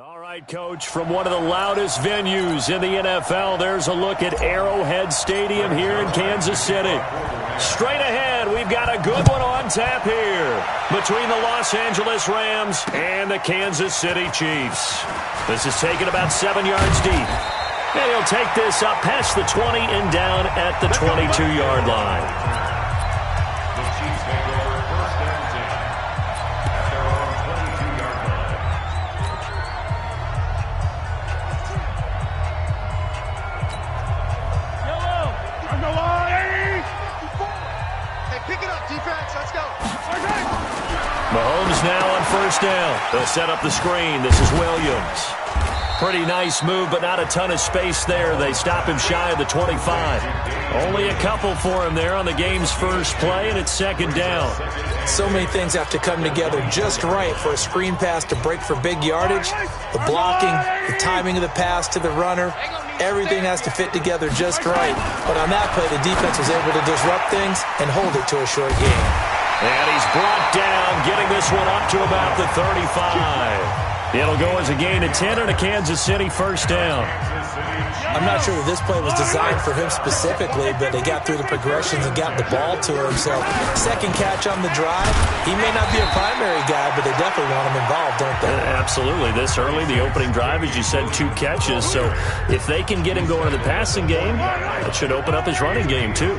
All right, Coach, from one of the loudest venues in the NFL, there's a look at Arrowhead Stadium here in Kansas City. Straight ahead, we've got a good one on tap here between the Los Angeles Rams and the Kansas City Chiefs. This is taken about 7 yards deep. And he'll take this up past the 20 and down at the 22-yard line. Mahomes now on first down. They'll set up the screen. This is Williams. Pretty nice move, but not a ton of space there. They stop him shy of the 25. Only a couple for him there on the game's first play, and it's second down. So many things have to come together just right for a screen pass to break for big yardage. The blocking, the timing of the pass to the runner, everything has to fit together just right. But on that play, the defense was able to disrupt things and hold it to a short game. And he's brought down, getting this one up to about the 35. It'll go as a gain of 10 and a Kansas City first down. I'm not sure that this play was designed for him specifically, but they got through the progressions and got the ball to him. So second catch on the drive. He may not be a primary guy, but they definitely want him involved, don't they? Absolutely. This early, the opening drive, as you said, 2 catches. So if they can get him going in the passing game, that should open up his running game too.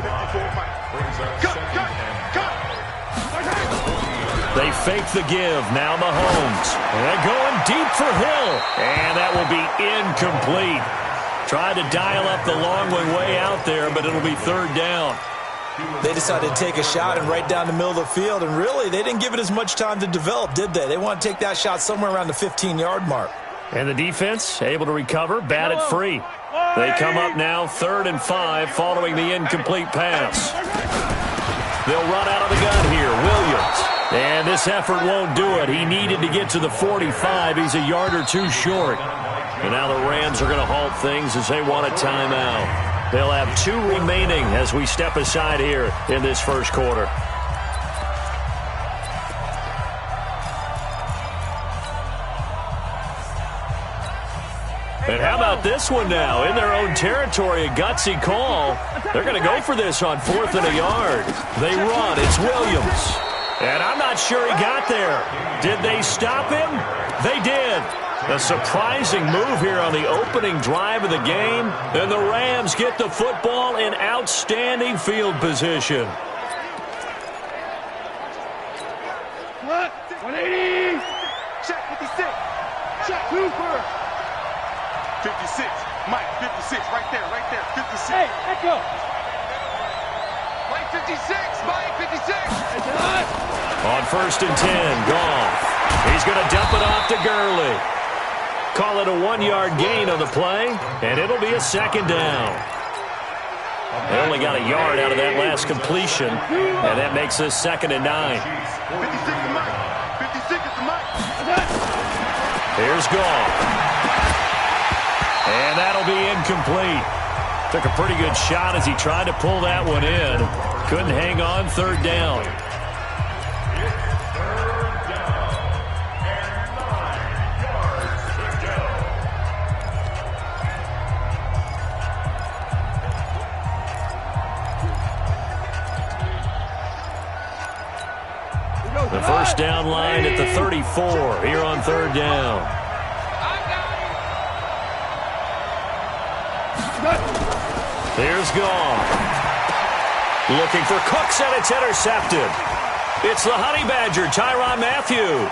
They fake the give. Now Mahomes. And going deep for Hill. And that will be incomplete. Tried to dial up the long way out there, but it'll be third down. They decided to take a shot and right down the middle of the field, and really, they didn't give it as much time to develop, did they? They want to take that shot somewhere around the 15-yard mark. And the defense able to recover, bat it free. They come up now 3rd and 5 following the incomplete pass. They'll run out of the gun here. Williams. And this effort won't do it. He needed to get to the 45. He's a yard or two short. And now the Rams are going to halt things as they want a timeout. They'll have 2 remaining as we step aside here in this first quarter. And how about this one now? In their own territory, a gutsy call. They're going to go for this on 4th and a yard. They run. It's Williams. And I'm not sure he got there. Did they stop him? They did. A surprising move here on the opening drive of the game. And the Rams get the football in outstanding field position. What? 180. Check 56. Check Cooper. 56. Mike, 56. Right there, right there. 56. Hey, echo. Mike, 56. Mike, 56. On 1st and 10, Goff. He's going to dump it off to Gurley. Call it a 1-yard gain on the play, and it'll be a second down. They only got a yard out of that last completion, and that makes this 2nd and 9. 56 to Mike. 56 is to Mike. Here's Goff. And that'll be incomplete. Took a pretty good shot as he tried to pull that one in. Couldn't hang on, 3rd down. The first down line at the 34 here on 3rd down. Here's Goff. Looking for Cooks, and it's intercepted. It's the Honey Badger, Tyrann Mathieu.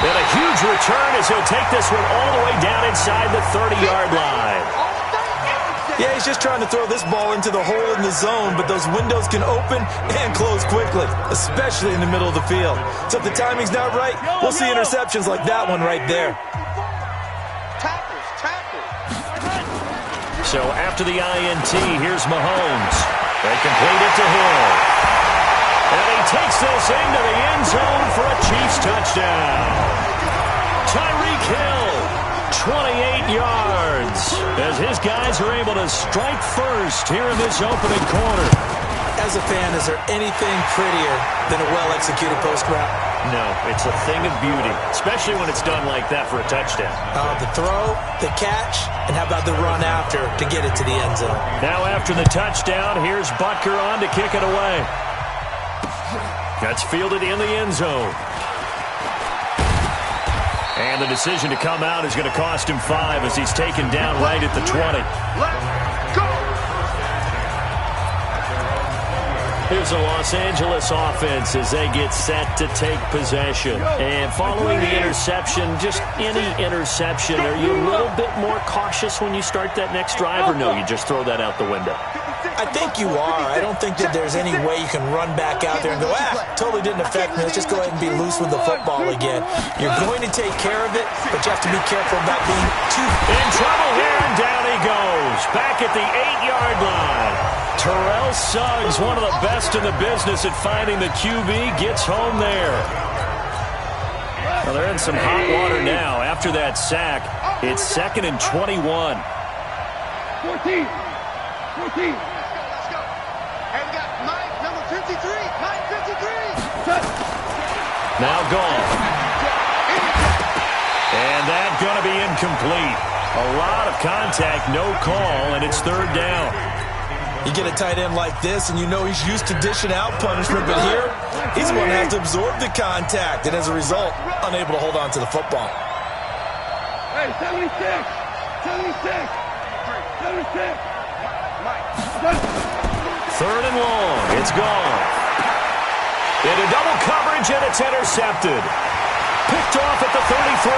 And a huge return as he'll take this one all the way down inside the 30-yard line. Yeah, he's just trying to throw this ball into the hole in the zone, but those windows can open and close quickly, especially in the middle of the field. So if the timing's not right, we'll see interceptions like that one right there. So after the INT, here's Mahomes. They complete it to Hill. And he takes this into the end zone for a Chiefs touchdown. Tyreek Hill, 28 yards, as his guys are able to strike first here in this opening quarter. As a fan, is there anything prettier than a well-executed post route? No, it's a thing of beauty, especially when it's done like that for a touchdown. The throw, the catch, and how about the run after to get it to the end zone? Now after the touchdown, here's Butker on to kick it away. That's fielded in the end zone. And the decision to come out is going to cost him 5 as he's taken down right at the 20. Let's go! Here's the Los Angeles offense as they get set to take possession. And following the interception, just any interception, are you a little bit more cautious when you start that next drive, or no, you just throw that out the window? I think you are. I don't think that there's any way you can run back out there and go, totally didn't affect me. Let's just go ahead and be loose with the football again. You're going to take care of it, but you have to be careful about being too... In trouble here, and down he goes. Back at the 8-yard line. Terrell Suggs, one of the best in the business at finding the QB, gets home there. Well, they're in some hot water now. After that sack, it's 2nd and 21. 14. Let's go. And we got Mike, number 53. Mike, 53. Now gone. And that's going to be incomplete. A lot of contact, no call, and it's 3rd down. You get a tight end like this, and you know he's used to dishing out punishment, but here, he's going to have to absorb the contact, and as a result, unable to hold on to the football. Hey, 76. 3rd and long. It's gone. Into double coverage, and it's intercepted. Picked off at the 33.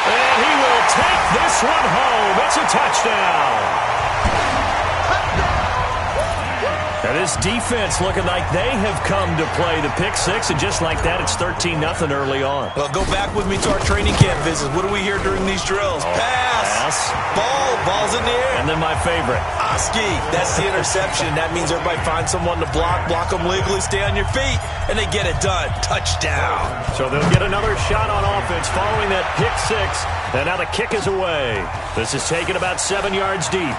And he will take this one home. It's a touchdown. Now this defense looking like they have come to play the pick 6, and just like that, it's 13-0 early on. Well, go back with me to our training camp visits. What do we hear during these drills? Pass. Ball's in the air. And then my favorite. Oski, that's the interception. That means everybody finds someone to block them legally, stay on your feet, and they get it done. Touchdown. So they'll get another shot on offense following that pick 6, and now the kick is away. This is taken about 7 yards deep.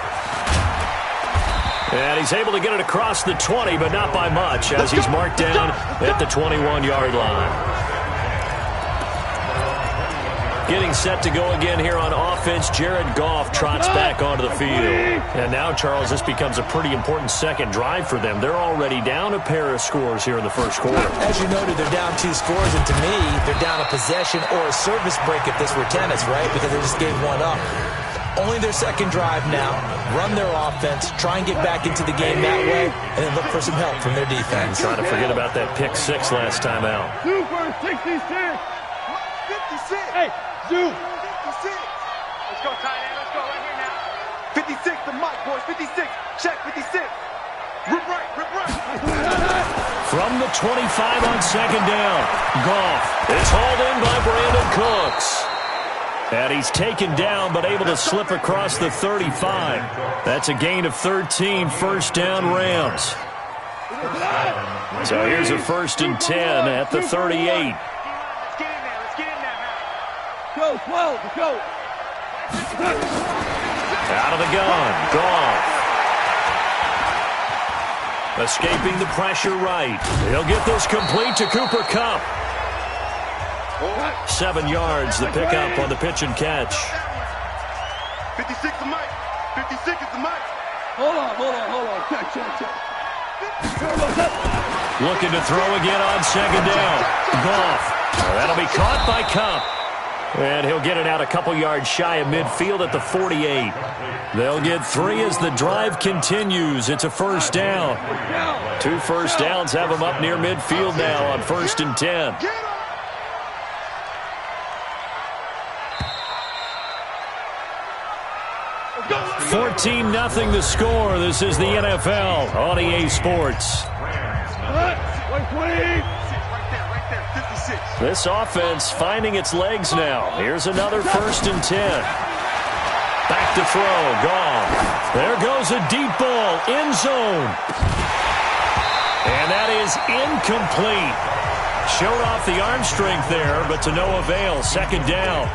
And he's able to get it across the 20, but not by much, as he's marked down at the 21-yard line. Getting set to go again here on offense, Jared Goff trots back onto the field. And now, Charles, this becomes a pretty important second drive for them. They're already down a pair of scores here in the first quarter. As you noted, they're down 2 scores, and to me, they're down a possession or a service break if this were tennis, right? Because they just gave one up. Only their second drive now. Run their offense, try and get back into the game that way, and then look for some help from their defense. Trying to forget about that pick 6 last time out. 2 for 66. 56. Hey, 2. 56. Let's go, tight end. Let's go right here now. 56 to Mike, boys. 56. Check 56. Rip right. From the 25 on 2nd down. Goff. It's hauled in by Brandon Cooks. And he's taken down, but able to slip across the 35. That's a gain of 13, 1st down Rams. So here's a 1st and 10 at the 38. Let's get in there now. Go, 12, let's go. Out of the gun, Goff. Escaping the pressure right. He'll get this complete to Cooper Kupp. 7 yards, the pickup on the pitch and catch. 56 to Mike. 56 is the Mike. Hold on. Check. Looking to throw again on 2nd down. Goff. That'll be caught by Kupp. And he'll get it out a couple yards shy of midfield at the 48. They'll get 3 as the drive continues. It's a 1st down. 2 first downs have them up near midfield now on 1st and 10. 14-0 the score. This is the NFL on EA Sports. This offense finding its legs now. Here's another 1st and 10. Back to throw. Goff. There goes a deep ball. End zone. And that is incomplete. Showed off the arm strength there, but to no avail. 2nd down.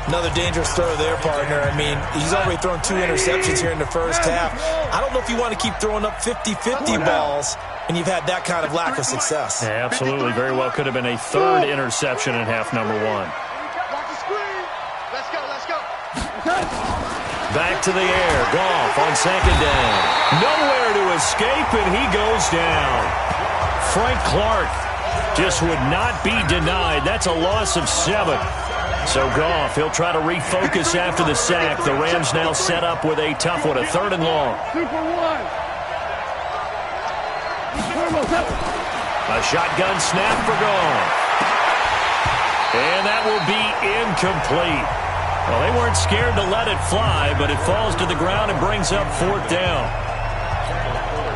Another dangerous throw there, partner. I mean, he's already thrown 2 interceptions here in the first half. I don't know if you want to keep throwing up 50-50 balls when you've had that kind of lack of success. Yeah, absolutely. Very well could have been a third interception in half number one. Let's go, let's go. Back to the air. Goff on second down. Nowhere to escape, and he goes down. Frank Clark just would not be denied. That's a loss of 7. So Goff, he'll try to refocus after the sack. The Rams now set up with a tough one, a 3rd and long. A shotgun snap for Goff. And that will be incomplete. Well, they weren't scared to let it fly, but it falls to the ground and brings up 4th down.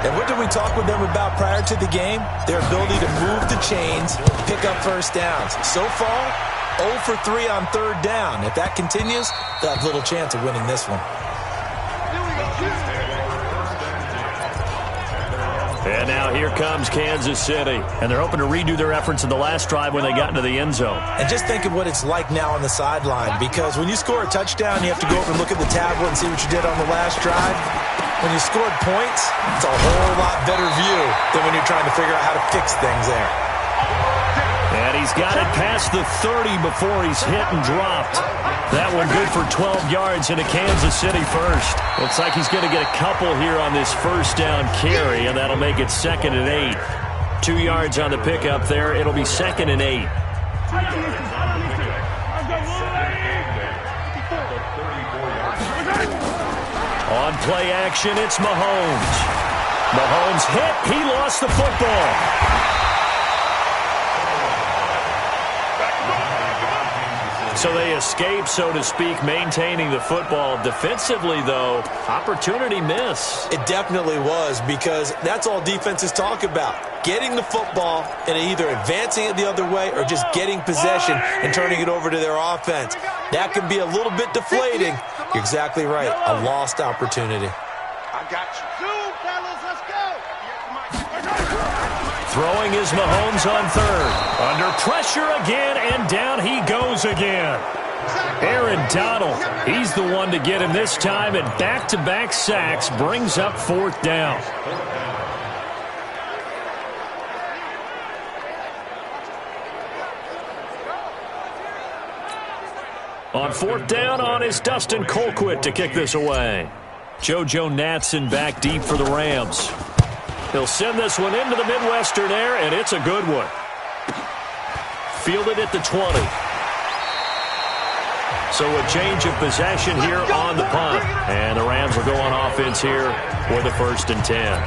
And what did we talk with them about prior to the game? Their ability to move the chains, pick up first downs. So far, 0 for 3 on 3rd down. If that continues, they'll have little chance of winning this one. And now here comes Kansas City. And they're hoping to redo their efforts in the last drive when they got into the end zone. And just think of what it's like now on the sideline, because when you score a touchdown, you have to go over and look at the tablet and see what you did on the last drive. When you scored points, it's a whole lot better view than when you're trying to figure out how to fix things there. And he's got it past the 30 before he's hit and dropped. That one good for 12 yards into Kansas City first. Looks like he's going to get a couple here on this first down carry, and that'll make it 2nd and 8. 2 yards on the pickup there. It'll be 2nd and 8. On play action, it's Mahomes. Mahomes hit. He lost the football. So they escape, so to speak, maintaining the football. Defensively, though, opportunity miss. It definitely was, because that's all defenses talk about. Getting the football and either advancing it the other way or just getting possession and turning it over to their offense. That can be a little bit deflating. You're exactly right. A lost opportunity. I got you. Fellas, let's go. Throwing is Mahomes on 3rd. Under pressure again, and down he goes again. Aaron Donald, he's the one to get him this time, and back-to-back sacks brings up 4th down. On 4th down, on is Dustin Colquitt to kick this away. JoJo Natson back deep for the Rams. He'll send this one into the Midwestern air, and it's a good one. Fielded at the 20. So a change of possession here on the punt. And the Rams will go on offense here with a 1st and 10.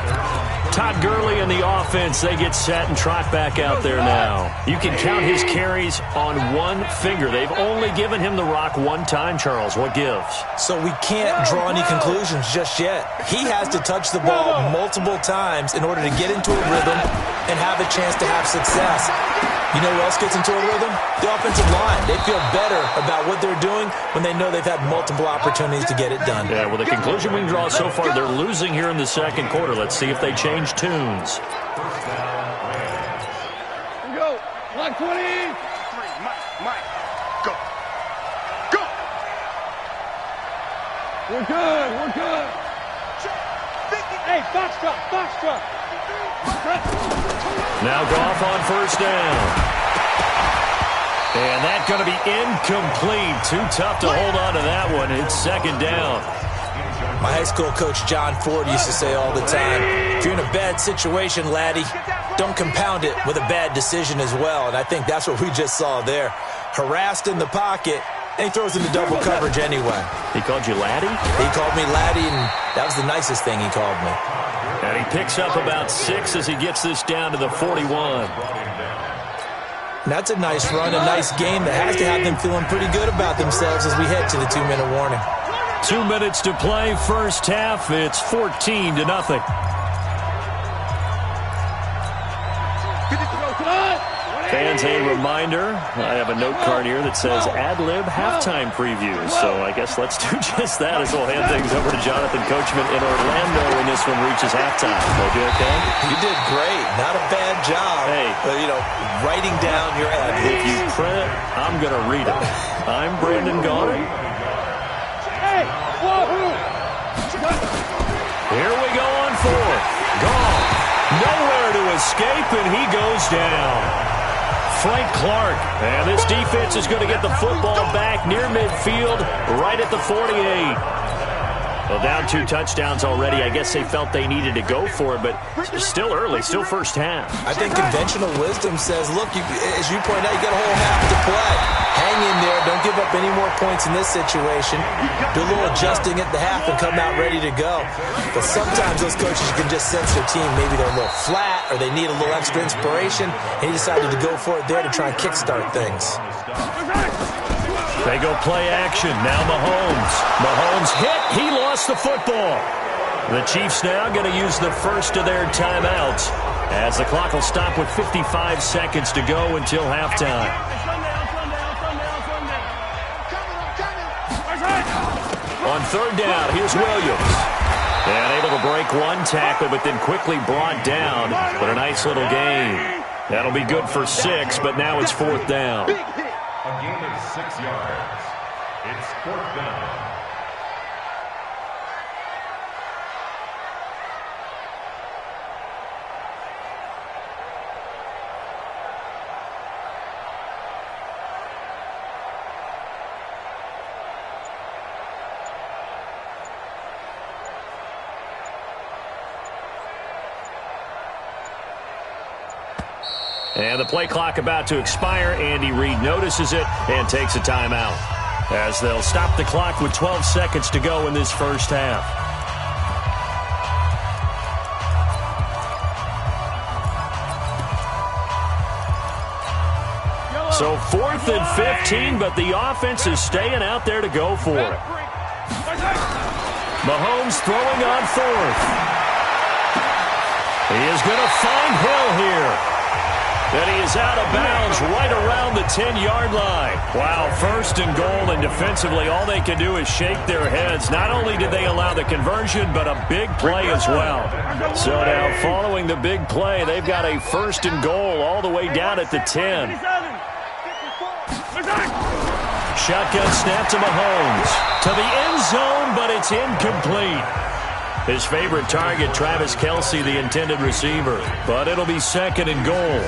Todd Gurley and the offense, they get set and trot back out there now. You can count his carries on one finger. They've only given him the rock one time, Charles. What gives? So we can't draw any conclusions just yet. He has to touch the ball multiple times in order to get into a rhythm and have a chance to have success. You know who else gets into a rhythm? The offensive line. They feel better about what they're doing when they know they've had multiple opportunities to get it done. Yeah, well, the conclusion we can draw so far, they're losing here in the 2nd quarter. Let's see if they change tunes. Here we go. Block 20. Mike, go. Go. We're good. We're good. Hey, box drop. Now Goff on 1st down. And that's going to be incomplete. Too tough to hold on to that one. It's 2nd down. My high school coach, John Ford, used to say all the time, if you're in a bad situation, laddie, don't compound it with a bad decision as well. And I think that's what we just saw there. Harassed in the pocket, and he throws into double coverage anyway. He called you laddie? He called me laddie, and that was the nicest thing he called me. And he picks up about 6 as he gets this down to the 41. And that's a nice run, a nice game that has to have them feeling pretty good about themselves as we head to the 2-minute warning. 2 minutes to play, first half. It's 14-0. Fans, a reminder, I have a note card here that says ad-lib halftime previews. So I guess let's do just that as we'll hand things over to Jonathan Coachman in Orlando when this one reaches halftime. Will I do okay? You did great. Not a bad job. Hey. Writing down your ad-libs. If you print it, I'm going to read it. I'm Brandon Gaudin. Hey, Here we go on 4th. Gone. Nowhere to escape, and he goes down. Frank Clark. And this defense is going to get the football back near midfield, right at the 48. Well, down 2 touchdowns already. I guess they felt they needed to go for it, but still early, still first half. I think conventional wisdom says, look, as you point out, you got a whole half to play. Hang in there. Don't give up any more points in this situation. Do a little adjusting at the half and come out ready to go. But sometimes those coaches can just sense their team. Maybe they're a little flat or they need a little extra inspiration, and he decided to go for it there to try and kickstart things. They go play action. Now Mahomes. Mahomes hit. He lost the football. The Chiefs now going to use the first of their timeouts as the clock will stop with 55 seconds to go until halftime. On third down, here's Williams. And able to break one tackle, but then quickly brought down. But a nice little gain. That'll be good for 6, but now it's 4th down. A gain of 6 yards. It's 4th down. And the play clock about to expire. Andy Reid notices it and takes a timeout as they'll stop the clock with 12 seconds to go in this first half. So 4th and 15, but the offense is staying out there to go for it. Mahomes throwing on 4th. He is going to find Hill here. And he is out of bounds right around the 10-yard line. Wow, 1st and goal, and defensively all they can do is shake their heads. Not only did they allow the conversion, but a big play as well. So now following the big play, they've got a 1st and goal all the way down at the 10. Shotgun snap to Mahomes. To the end zone, but it's incomplete. His favorite target, Travis Kelce, the intended receiver. But it'll be 2nd and goal.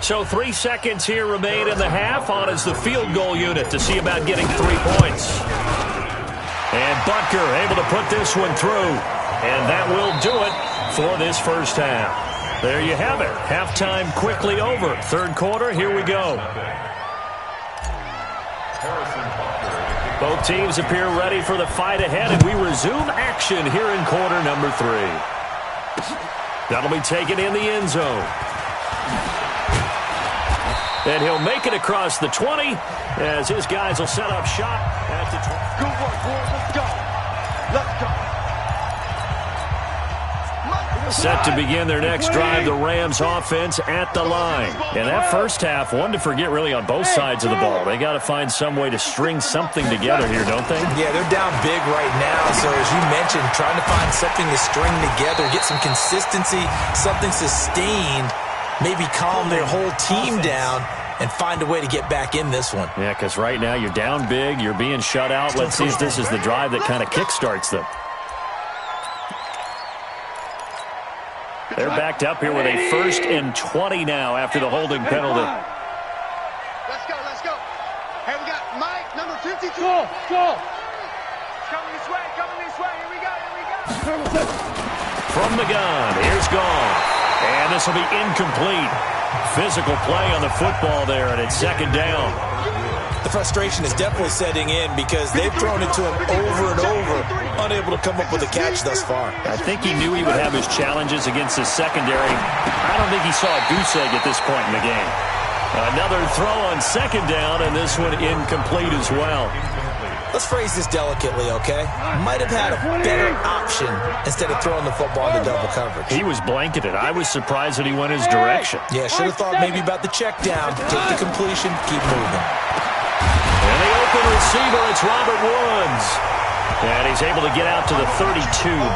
So 3 seconds here remain in the half. On is the field goal unit to see about getting 3 points. And Butker able to put this one through. And that will do it for this first half. There you have it. Halftime quickly over. 3rd quarter, here we go. Both teams appear ready for the fight ahead, and we resume action here in quarter number 3. That'll be taken in the end zone. And he'll make it across the 20 as his guys will set up shop at the 20. Good work, boys. Let's go. Let's go. Set to begin their next drive, the Rams offense at the line. And that first half, one to forget really on both sides of the ball. They got to find some way to string something together here, don't they? Yeah, they're down big right now. So as you mentioned, trying to find something to string together, get some consistency, something sustained, maybe calm their whole team down and find a way to get back in this one. Yeah, because right now you're down big, you're being shut out. Let's see if this is the drive that kind of kickstarts them. They're backed up here with a 1st and 20 now after the holding penalty. Let's go, let's go. Hey, we got Mike, number 52. Go, go. Coming this way, here we go. From the gun, here's Gone. And this will be incomplete. Physical play on the football there, and it's 2nd down. The frustration is definitely setting in because they've thrown it to him over and over, unable to come up with a catch thus far. I think he knew he would have his challenges against his secondary. I don't think he saw a goose egg at this point in the game. Another throw on 2nd down, and this one incomplete as well. Let's phrase this delicately, okay? Might have had a better option instead of throwing the football into double coverage. He was blanketed. I was surprised that he went his direction. Yeah, should have thought maybe about the check down, take the completion, keep moving. And the open receiver, it's Robert Woods. And he's able to get out to the 32,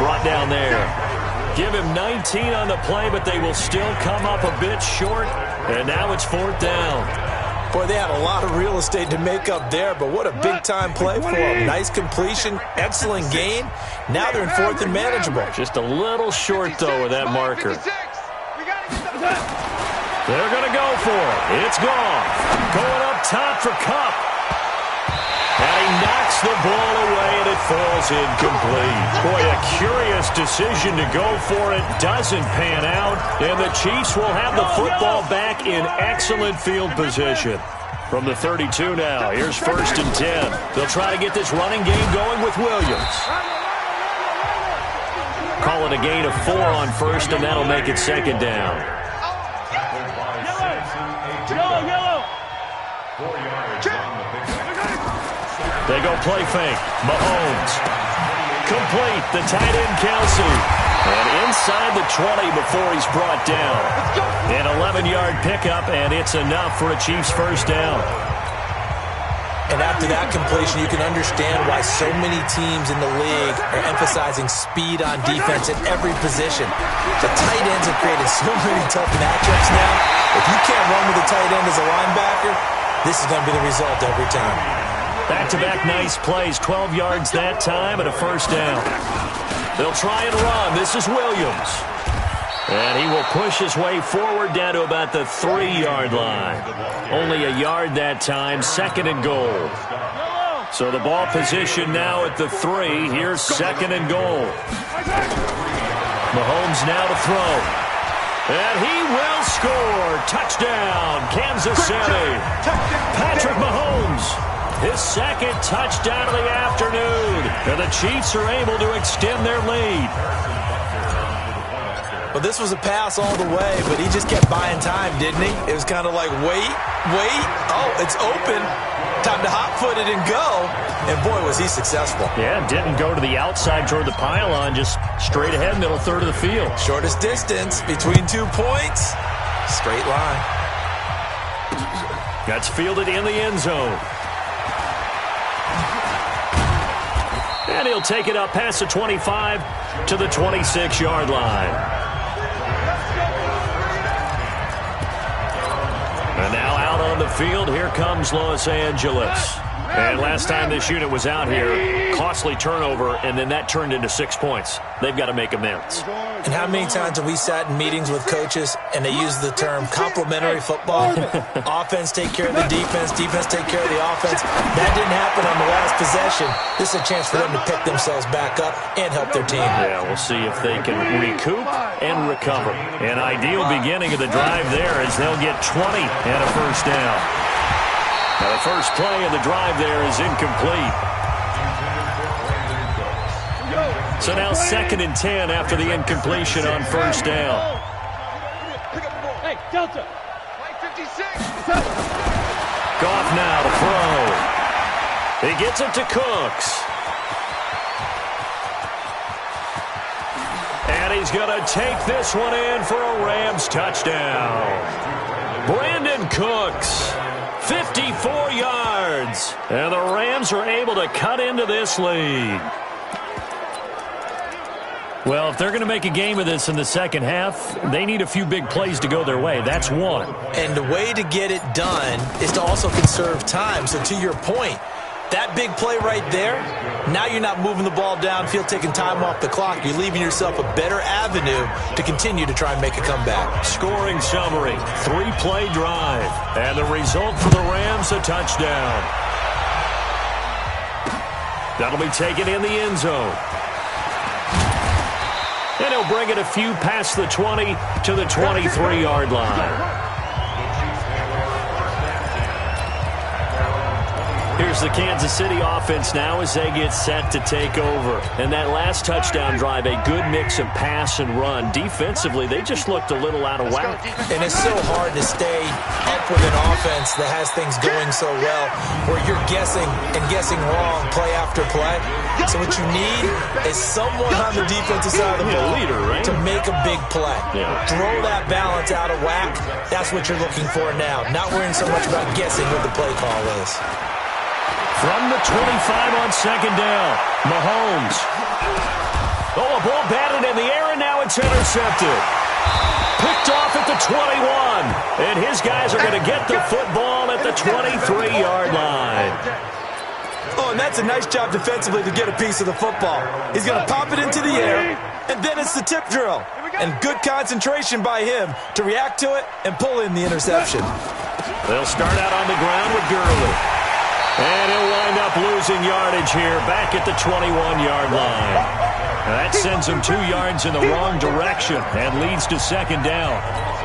brought down there. Give him 19 on the play, but they will still come up a bit short. And now it's 4th down. Boy, they had a lot of real estate to make up there, but what a big-time play for them. Nice completion, excellent gain. Now they're in fourth and manageable. Just a little short, though, with that marker. They're going to go for it. It's gone. Going up top for Cup. And he knocks the ball away, and it falls incomplete. Boy, a curious decision to go for it. Doesn't pan out. And the Chiefs will have the football back in excellent field position. From the 32 now, here's 1st and 10. They'll try to get this running game going with Williams. Call it a gain of 4 on 1st, and that'll make it 2nd down. Yellow. 4 yards on the pickup. They go play fake. Mahomes. Complete. The tight end, Kelsey. And inside the 20 before he's brought down. An 11-yard pickup, and it's enough for a Chiefs 1st down. And after that completion, you can understand why so many teams in the league are emphasizing speed on defense at every position. The tight ends have created so many tough matchups now. If you can't run with a tight end as a linebacker, this is going to be the result every time. Back-to-back nice plays. 12 yards that time and a 1st down. They'll try and run. This is Williams. And he will push his way forward down to about the 3-yard line. Only a yard that time. 2nd and goal. So the ball position now at the 3. Here's 2nd and goal. Mahomes now to throw. And he will score. Touchdown, Kansas City. Patrick Mahomes. His 2nd touchdown of the afternoon. And the Chiefs are able to extend their lead. Well, this was a pass all the way, but he just kept buying time, didn't he? It was kind of like, wait. Oh, it's open. Time to hot-foot it and go. And, boy, was he successful. Yeah, didn't go to the outside toward the pylon, just straight ahead, middle third of the field. Shortest distance between 2 points. Straight line. That's fielded in the end zone. And he'll take it up past the 25 to the 26-yard line. And now out on the field, here comes Los Angeles. And last time this unit was out here, costly turnover, and then that turned into 6 points. They've got to make amends. And how many times have we sat in meetings with coaches and they use the term complementary football? Offense take care of the defense, defense take care of the offense. That didn't happen on the last possession. This is a chance for them to pick themselves back up and help their team. Yeah, we'll see if they can recoup and recover. An ideal beginning of the drive there as they'll get 20 and a 1st down. Now the first play of the drive there is incomplete. So now 2nd and 10 after the incompletion on 1st down. Hey, Delta. Goff now to throw. He gets it to Cooks. And he's going to take this one in for a Rams touchdown. Brandon Cooks. 54 yards. And the Rams are able to cut into this lead. Well, if they're going to make a game of this in the second half, they need a few big plays to go their way. That's one. And the way to get it done is to also conserve time. So to your point, that big play right there, now you're not moving the ball downfield, taking time off the clock. You're leaving yourself a better avenue to continue to try and make a comeback. Scoring summary, 3-play drive. And the result for the Rams, a touchdown. That'll be taken in the end zone. And he'll bring it a few past the 20 to the 23-yard line. Here's the Kansas City offense now as they get set to take over. And that last touchdown drive, a good mix of pass and run. Defensively, they just looked a little out of whack. And it's so hard to stay up with an offense that has things going so well, where you're guessing and guessing wrong play after play. So what you need is someone on the defensive side of the ball to make a big play. Throw that balance out of whack. That's what you're looking for now. Not worrying so much about guessing what the play call is. From the 25 on 2nd down, Mahomes. Oh, a ball batted in the air, and now it's intercepted. Picked picked off at the 21. And his guys are going to get the football at the 23-yard line. Oh, and that's a nice job defensively to get a piece of the football. He's going to pop it into the air, and then it's the tip drill. And good concentration by him to react to it and pull in the interception. They'll start out on the ground with Gurley. And he'll wind up losing yardage here back at the 21-yard line. That sends him 2 yards in the wrong direction and leads to second down.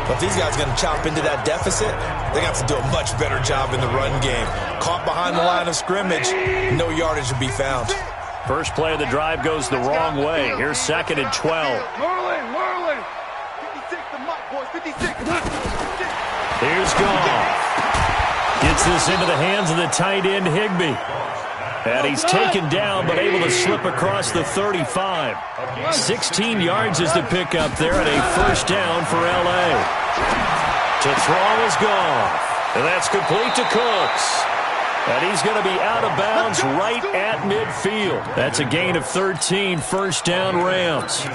But if these guys are going to chop into that deficit, they have to do a much better job in the run game. Caught behind the line of scrimmage, no yardage to be found. First play of the drive goes the wrong way. Here's second and 12. Whirling. 56 to Mike, boys. 56. Here's Goff. Gets this into the hands of the tight end, Higbee. And he's taken down, but able to slip across the 35. 16 yards is the pickup there, and a first down for L.A. To throw is Goff. And that's complete to Cooks. And he's going to be out of bounds right at midfield. That's a gain of 13, first down Rams.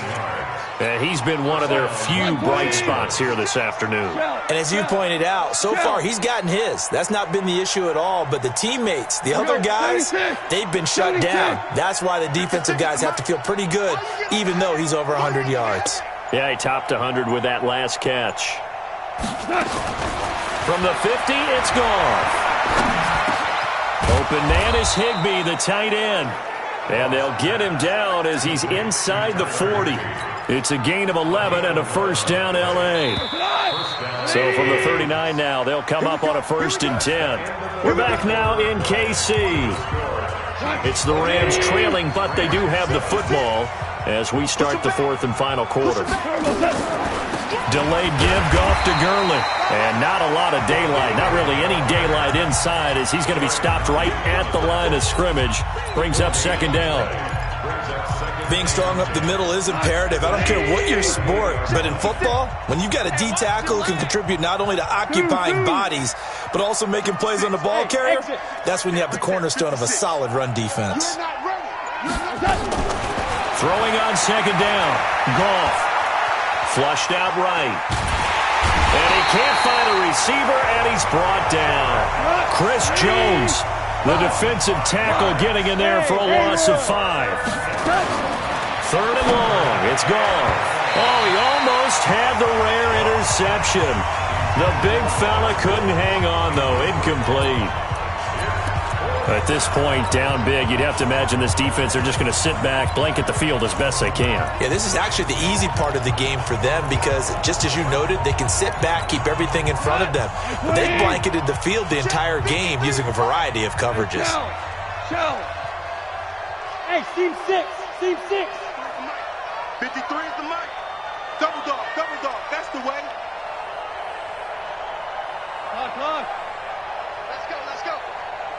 And he's been one of their few bright spots here this afternoon. And as you pointed out, so far he's gotten his. That's not been the issue at all. But the teammates, the other guys, they've been shut down. That's why the defensive guys have to feel pretty good, even though he's over 100 yards. Yeah, he topped 100 with that last catch. From the 50, it's Goff. Open man is Higbee, the tight end. And they'll get him down as he's inside the 40. It's a gain of 11 and a first down L.A. So from the 39 now, they'll come up on a first and 10. We're back now in KC. It's the Rams trailing, but they do have the football as we start the fourth and final quarter. Delayed give, Goff to Gurley. And not a lot of daylight, not really any daylight inside as he's going to be stopped right at the line of scrimmage. Brings up second down. Being strong up the middle is imperative. I don't care what your sport, but in football, when you've got a D tackle who can contribute not only to occupying bodies, but also making plays on the ball carrier, that's when you have the cornerstone of a solid run defense. Throwing on second down, Goff. Flushed out right. And he can't find a receiver, and he's brought down. Chris Jones, the defensive tackle, getting in there for a loss of 5. Third and long. It's Goff. Oh, he almost had the rare interception. The big fella couldn't hang on, though. Incomplete. At this point, down big, you'd have to imagine this defense are just going to sit back, blanket the field as best they can. Yeah, this is actually the easy part of the game for them because, just as you noted, they can sit back, keep everything in front of them. But they blanketed the field the entire game using a variety of coverages. Hey, seam 6. 53 is the mic. Double dog. That's the way. Clock. Let's go.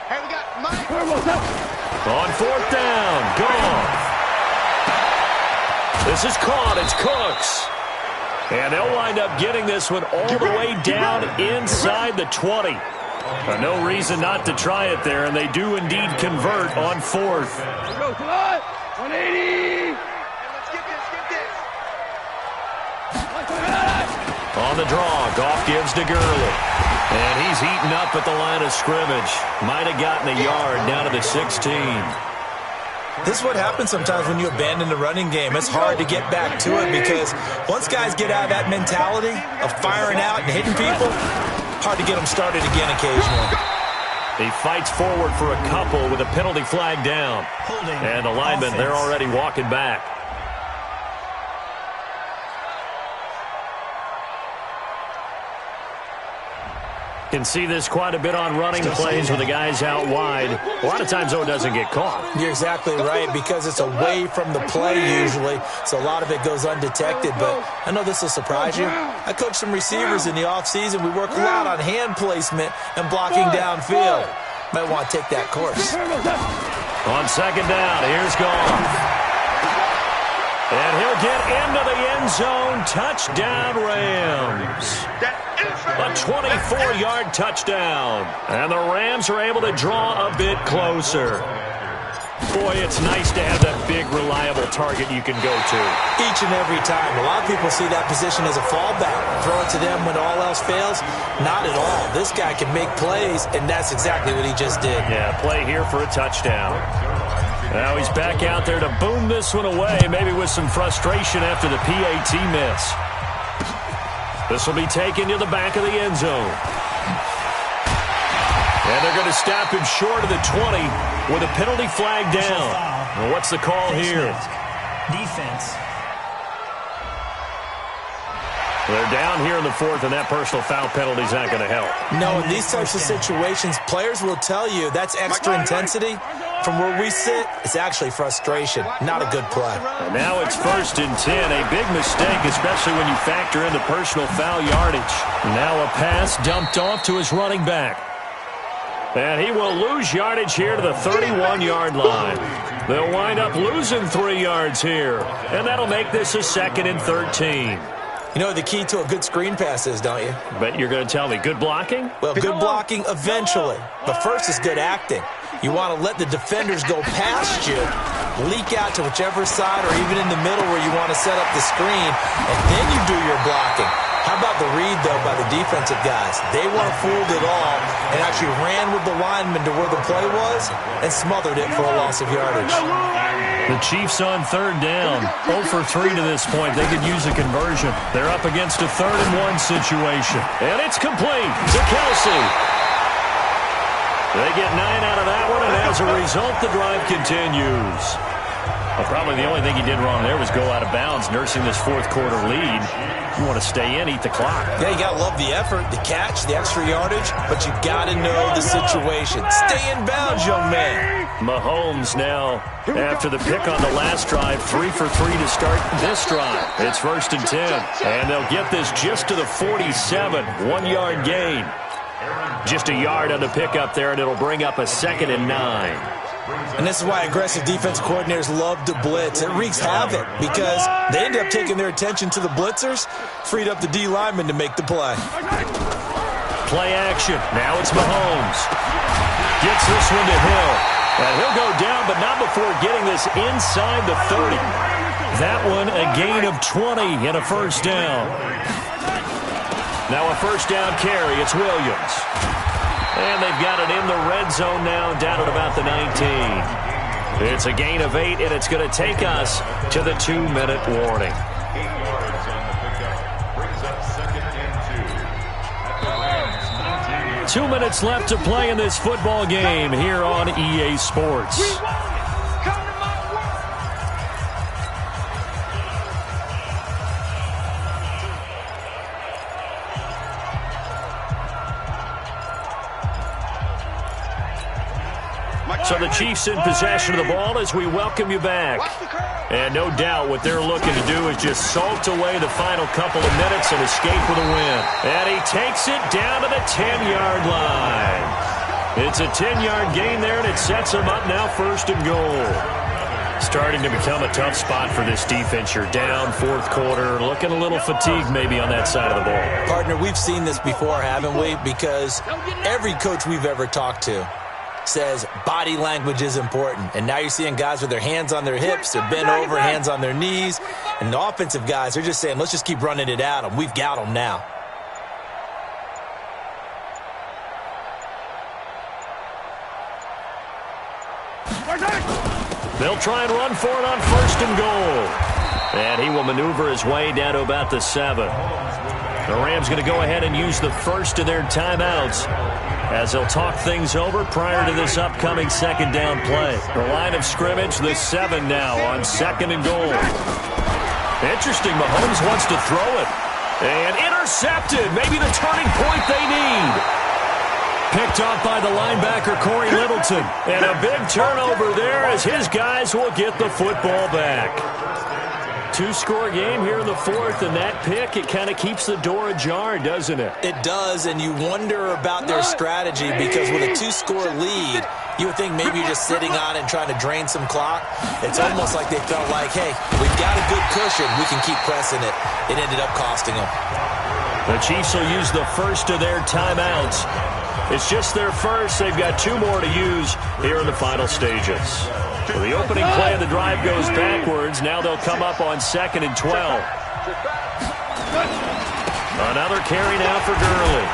Hey, we got Mike. On fourth down, Goff. This is caught. It's Cooks. And they'll wind up getting this one all the way down inside the 20. No reason not to try it there, and they do indeed convert on fourth. Go, come on. 180. Let's get this. On the draw, Goff gives to Gurley. And he's eaten up at the line of scrimmage. Might have gotten a yard down to the 16. This is what happens sometimes when you abandon the running game. It's hard to get back to it because once guys get out of that mentality of firing out and hitting people, hard to get them started again occasionally. He fights forward for a couple with a penalty flag down. And the linemen, they're already walking back. Can see this quite a bit on running plays with the guys out wide. A lot of times, though, it doesn't get caught. You're exactly right because it's away from the play usually, so a lot of it goes undetected. But I know this will surprise you. I coach some receivers in the offseason. We work a lot on hand placement and blocking downfield. Might want to take that course. On second down, here's Goff. And he'll get into the end zone. Touchdown, Rams. A 24-yard touchdown. And the Rams are able to draw a bit closer. Boy, it's nice to have that big, reliable target you can go to. Each and every time. A lot of people see that position as a fallback. Throw it to them when all else fails. Not at all. This guy can make plays, and that's exactly what he just did. Yeah, play here for a touchdown. Now he's back out there to boom this one away, maybe with some frustration after the PAT miss. This will be taken to the back of the end zone. And they're going to stop him short of the 20 with a penalty flag down. Well, what's the call here? Defense. They're down here in the fourth, and that personal foul penalty is not going to help. No, in these types of situations, players will tell you that's extra intensity. From where we sit, it's actually frustration, not a good play. And now it's 1st and 10, a big mistake, especially when you factor in the personal foul yardage. Now a pass dumped off to his running back. And he will lose yardage here to the 31-yard line. They'll wind up losing 3 yards here, and that'll make this a 2nd and 13. You know what the key to a good screen pass is, don't you? Bet you're going to tell me. Good blocking? Well, good blocking eventually. But first is good acting. You want to let the defenders go past you, leak out to whichever side or even in the middle where you want to set up the screen, and then you do your blocking. How about the read, though, by the defensive guys? They weren't fooled at all and actually ran with the lineman to where the play was and smothered it for a loss of yardage. The Chiefs on 3rd down. 0 for 3 to this point. They could use a conversion. They're up against a 3rd and 1 situation. And it's complete to Kelsey. They get 9 out of that one, and as a result, the drive continues. Well, probably the only thing he did wrong there was go out of bounds, nursing this 4th quarter lead. You want to stay in, eat the clock. Yeah, you got to love the effort, the catch, the extra yardage, but you got to know the situation. Stay in bounds, young man. Mahomes now, after the pick on the last drive, 3 for 3 to start this drive. It's 1st and 10, and they'll get this just to the 47, 1-yard gain. Just a yard on the pickup there, and it'll bring up a 2nd and 9. And this is why aggressive defense coordinators love to blitz. It wreaks havoc because they end up taking their attention to the blitzers, freed up the D lineman to make the play. Play action. Now it's Mahomes. Gets this one to Hill. And he'll go down, but not before getting this inside the 30. That one a gain of 20 and a 1st down. Now a 1st down carry. It's Williams. And they've got it in the red zone now, down at about the 19. It's a gain of 8, and it's going to take us to the 2-minute warning. 8 yards on the pickup. Brings up 2nd and 2. 2 minutes left to play in this football game here on EA Sports. So the Chiefs in possession of the ball as we welcome you back. And no doubt what they're looking to do is just salt away the final couple of minutes and escape with a win. And he takes it down to the 10-yard line. It's a 10-yard gain there, and it sets him up now 1st and goal. Starting to become a tough spot for this defense. You're down 4th quarter, looking a little fatigued maybe on that side of the ball. Partner, we've seen this before, haven't we? Because every coach we've ever talked to says body language is important. And now you're seeing guys with their hands on their hips, they're bent over, hands on their knees. And the offensive guys are just saying, let's just keep running it at them. We've got them now. They'll try and run for it on 1st and goal. And he will maneuver his way down to about the 7. The Rams going to go ahead and use the first of their timeouts as they'll talk things over prior to this upcoming 2nd down play. The line of scrimmage, the 7 now on 2nd and goal. Interesting, Mahomes wants to throw it. And intercepted, maybe the turning point they need. Picked off by the linebacker, Corey Littleton. And a big turnover there as his guys will get the football back. 2-score game here in the 4th, and that pick, it kind of keeps the door ajar, doesn't it? It does, and you wonder about their strategy because with a 2-score lead, you would think maybe you're just sitting on it and trying to drain some clock. It's almost like they felt like, hey, we've got a good cushion. We can keep pressing it. It ended up costing them. The Chiefs will use the first of their timeouts. It's just their first. They've got 2 more to use here in the final stages. Well, the opening play of the drive goes backwards. Now they'll come up on 2nd and 12. Another carry now for Gurley.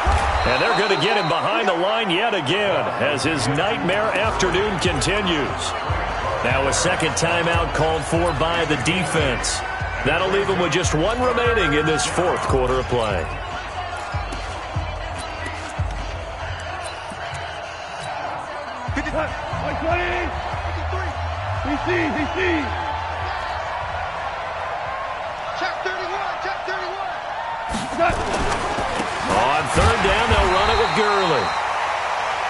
And they're going to get him behind the line yet again as his nightmare afternoon continues. Now a second timeout called for by the defense. That'll leave him with just one remaining in this fourth quarter of play. Check 31, check 31. On third down, they'll run it with Gurley.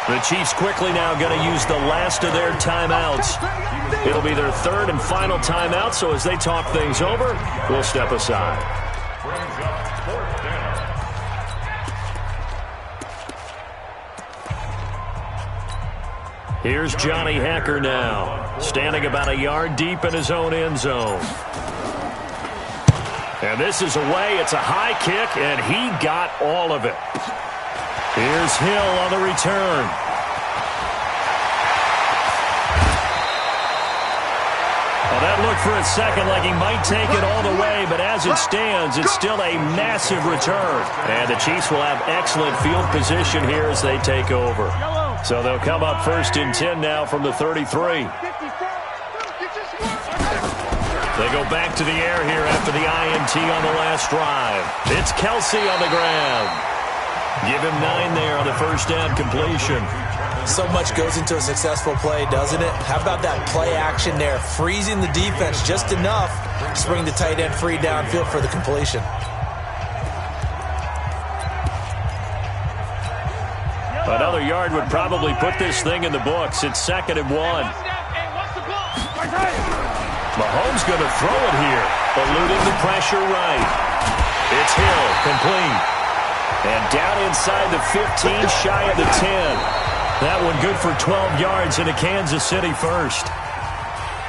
The Chiefs quickly now going to use the last of their timeouts. It'll be their third and final timeout, so as they talk things over, we'll step aside. Brings up 4th down. Here's Johnny Hacker now, standing about a yard deep in his own end zone. And this is away. It's a high kick, and he got all of it. Here's Hill on the return. Well, that looked for a second like he might take it all the way, but as it stands, it's still a massive return. And the Chiefs will have excellent field position here as they take over. So they'll come up 1st and 10 now from the 33. They go back to the air here after the INT on the last drive. It's Kelsey on the ground. Give him 9 there on the first down completion. So much goes into a successful play, doesn't it? How about that play action there, freezing the defense just enough to bring the tight end free downfield for the completion. Another yard would probably put this thing in the books. It's 2nd and 1. Mahomes going to throw it here, eluding the pressure right. It's Hill, complete. And down inside the 15, shy of the 10. That one good for 12 yards into Kansas City first.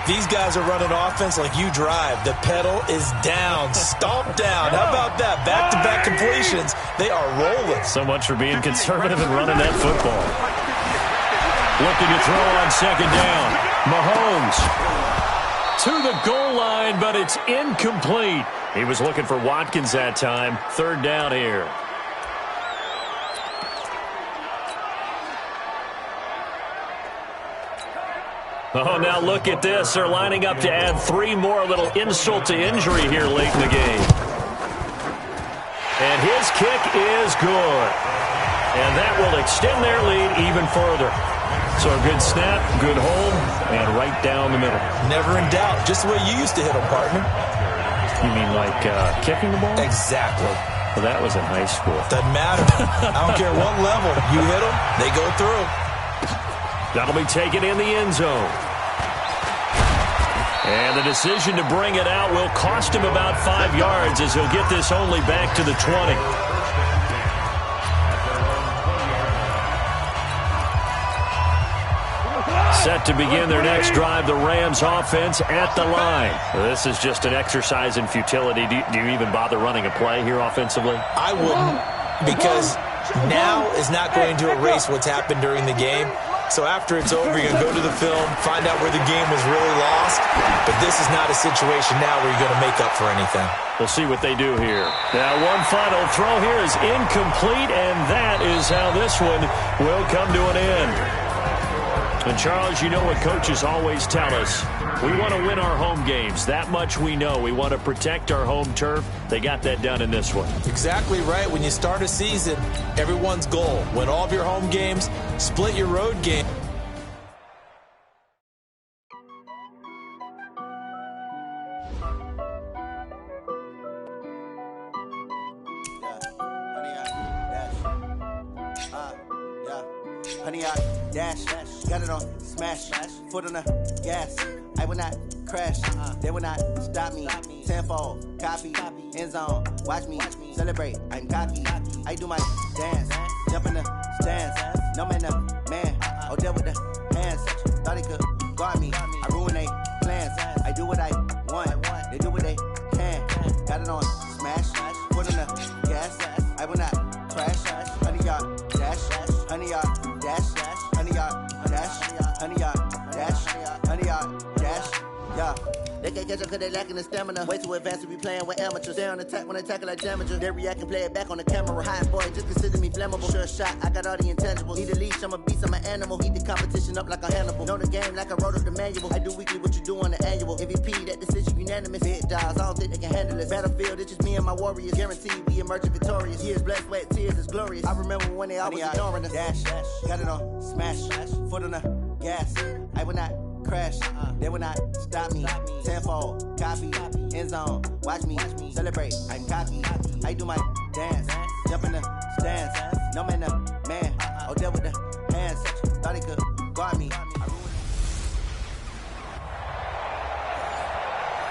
These guys are running offense like you drive. The pedal is down, stomp down. How about that? Back-to-back completions. They are rolling. So much for being conservative and running that football. Looking to throw on 2nd down. Mahomes to the goal line, but it's incomplete. He was looking for Watkins that time. 3rd down here. Oh, now look at this. They're lining up to add 3 more, a little insult to injury here late in the game. And his kick is good. And that will extend their lead even further. So a good snap, good hold, and right down the middle. Never in doubt. Just the way you used to hit them, partner. You mean like kicking the ball? Exactly. Well, that was in high school. Doesn't matter. I don't care what level. You hit them, they go through. That'll be taken in the end zone. And the decision to bring it out will cost him about 5 yards as he'll get this only back to the 20. Set to begin their next drive, the Rams offense at the line. This is just an exercise in futility. Do you even bother running a play here offensively? I wouldn't, because now is not going to erase what's happened during the game. So after it's over, you're going to go to the film, find out where the game was really lost. But this is not a situation now where you're going to make up for anything. We'll see what they do here. Now one final throw here is incomplete, and that is how this one will come to an end. And Charles, you know what coaches always tell us. We want to win our home games. That much we know. We want to protect our home turf. They got that done in this one. Exactly right. When you start a season, everyone's goal: win all of your home games, split your road game. Honey, I dash, got it on smash, foot on the gas. I will not crash, they will not stop me. Tenfold, copy, end zone, watch me celebrate. I'm cocky, I do my dance, jump in the stands. No man, oh, deal with the hands. Thought he could guard me, I ruin they plans. I do what I want, they do what they can. Got it on smash, foot on the gas. I will not crash, honey, y'all dash, honey, y'all dash, honey, y'all dash, honey, y'all dash, honey, y'all Yeah. They can't catch up cause they lacking the stamina. Way too advanced to be playing with amateurs. Stay on attack when they tackle like damager. They react and play it back on the camera. Hot boy, just consider me flammable. Sure shot, I got all the intangibles. Need a leash, I'm a beast, I'm an animal. Eat the competition up like a Hannibal. Know the game like I wrote up the manual. I do weekly what you do on the annual. MVP, that decision unanimous. Big dogs, I don't think they can handle this. Battlefield, it's just me and my warriors. Guaranteed we emerging victorious. Years, blood, sweat, tears, it's glorious. I remember when they always ignoring us. Dash, got it on, smash, foot on the gas. I will not crash, they will not stop me. Tenfold, copy, end zone, watch me celebrate. I'm cocky, I do my dance, jump in the stands. No man, the man, oh, deal with the hands. Thought he could guard me.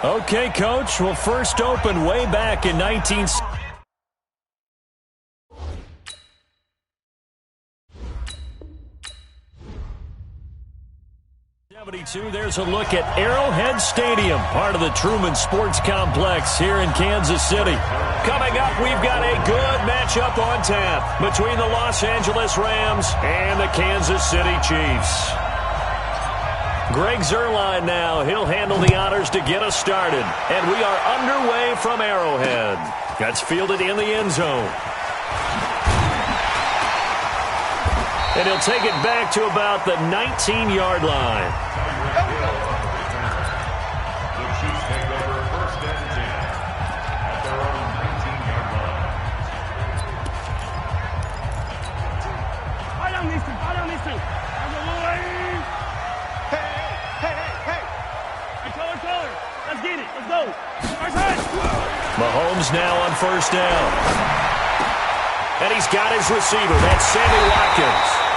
Okay, Coach. Well, first opened way back in 1972. There's a look at Arrowhead Stadium, part of the Truman Sports Complex here in Kansas City. Coming up, we've got a good matchup on tap between the Los Angeles Rams and the Kansas City Chiefs. Greg Zuerlein now. He'll handle the honors to get us started. And we are underway from Arrowhead. That's fielded in the end zone. And he'll take it back to about the 19-yard line. The Chiefs take over first and 10 at their own 19-yard line. Hold on, these two. Hey. Let's get it. Let's go. Mahomes now on first down. And he's got his receiver. That's Sammy Watkins.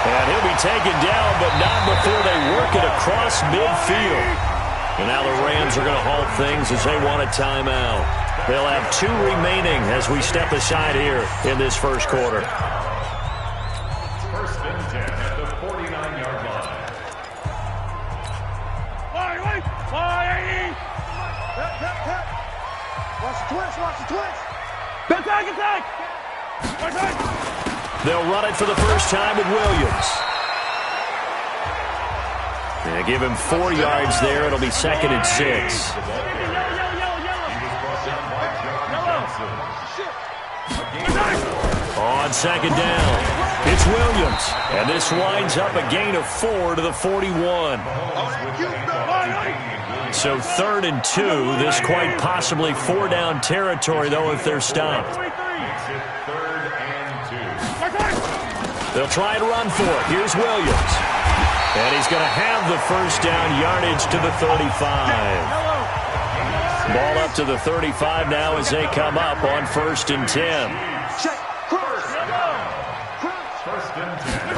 And he'll be taken down, but not before they work it across midfield. And now the Rams are going to halt things as they want a timeout. They'll have 2 remaining as we step aside here in this first quarter. First and 10 at the 49-yard line. Watch the twist. Attack. They'll run it for the first time with Williams. Yeah, give him 4 yards there. It'll be 2nd and 6. He was brought down by John Johnson. On 2nd down, it's Williams. And this winds up a gain of 4 to the 41. So 3rd and 2. This quite possibly 4-down territory, though, if they're stopped. Makes it 3rd and 2. They'll try and run for it. Here's Williams. And he's going to have the first down yardage to the 35. Ball up to the 35 now as they come up on 1st and 10. First and 10.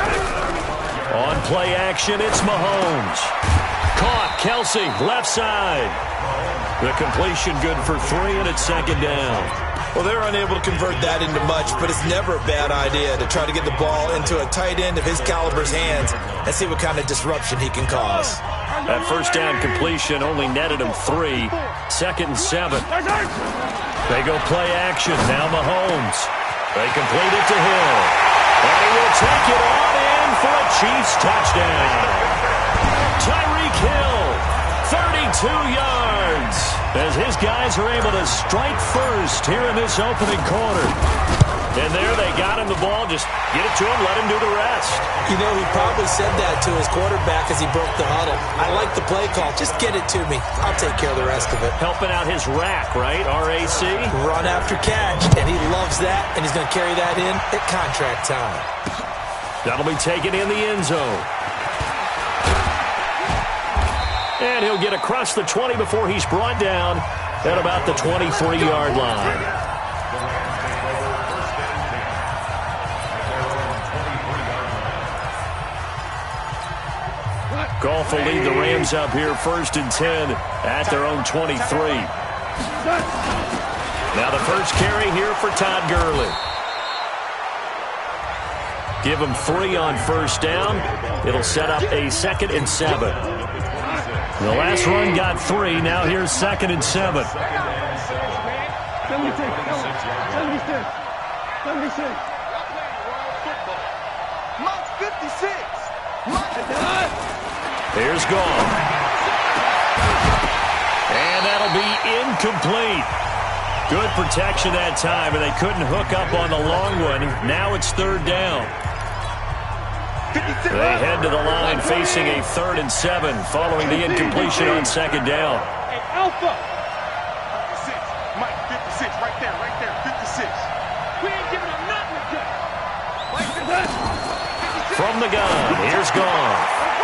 On play action, it's Mahomes. Caught, Kelsey, left side. The completion good for 3, and it's 2nd down. Well, they're unable to convert that into much, but it's never a bad idea to try to get the ball into a tight end of his caliber's hands and see what kind of disruption he can cause. That first down completion only netted him 3. 2nd and 7. They go play action. Now Mahomes. They complete it to Hill. And he will take it on in for a Chiefs touchdown. Tyreek Hill, 32 yards, as his guys are able to strike first here in this opening quarter. And there they got him the ball. Just get it to him, let him do the rest. You know, he probably said that to his quarterback as he broke the huddle. I like the play call. Just get it to me. I'll take care of the rest of it. Helping out his rack, right? RAC? Run after catch, and he loves that, and he's going to carry that in at contract time. That'll be taken in the end zone. And he'll get across the 20 before he's brought down at about the 23-yard line. Goff will lead the Rams up here 1st and 10 at their own 23. Now the first carry here for Todd Gurley. Give him 3 on first down. It'll set up a 2nd and 7. The last run got 3. Now here's 2nd and 7. 76. Mike's 56. Here's Goff. complete. Good protection that time, and they couldn't hook up on the long one. Now it's third down. They head to the line facing a 3rd and 7 following the incompletion on second down. Hey, Alpha. 56. Mike, 56. Right there, 56. We ain't giving him nothing to do. From the gun, here's Gone.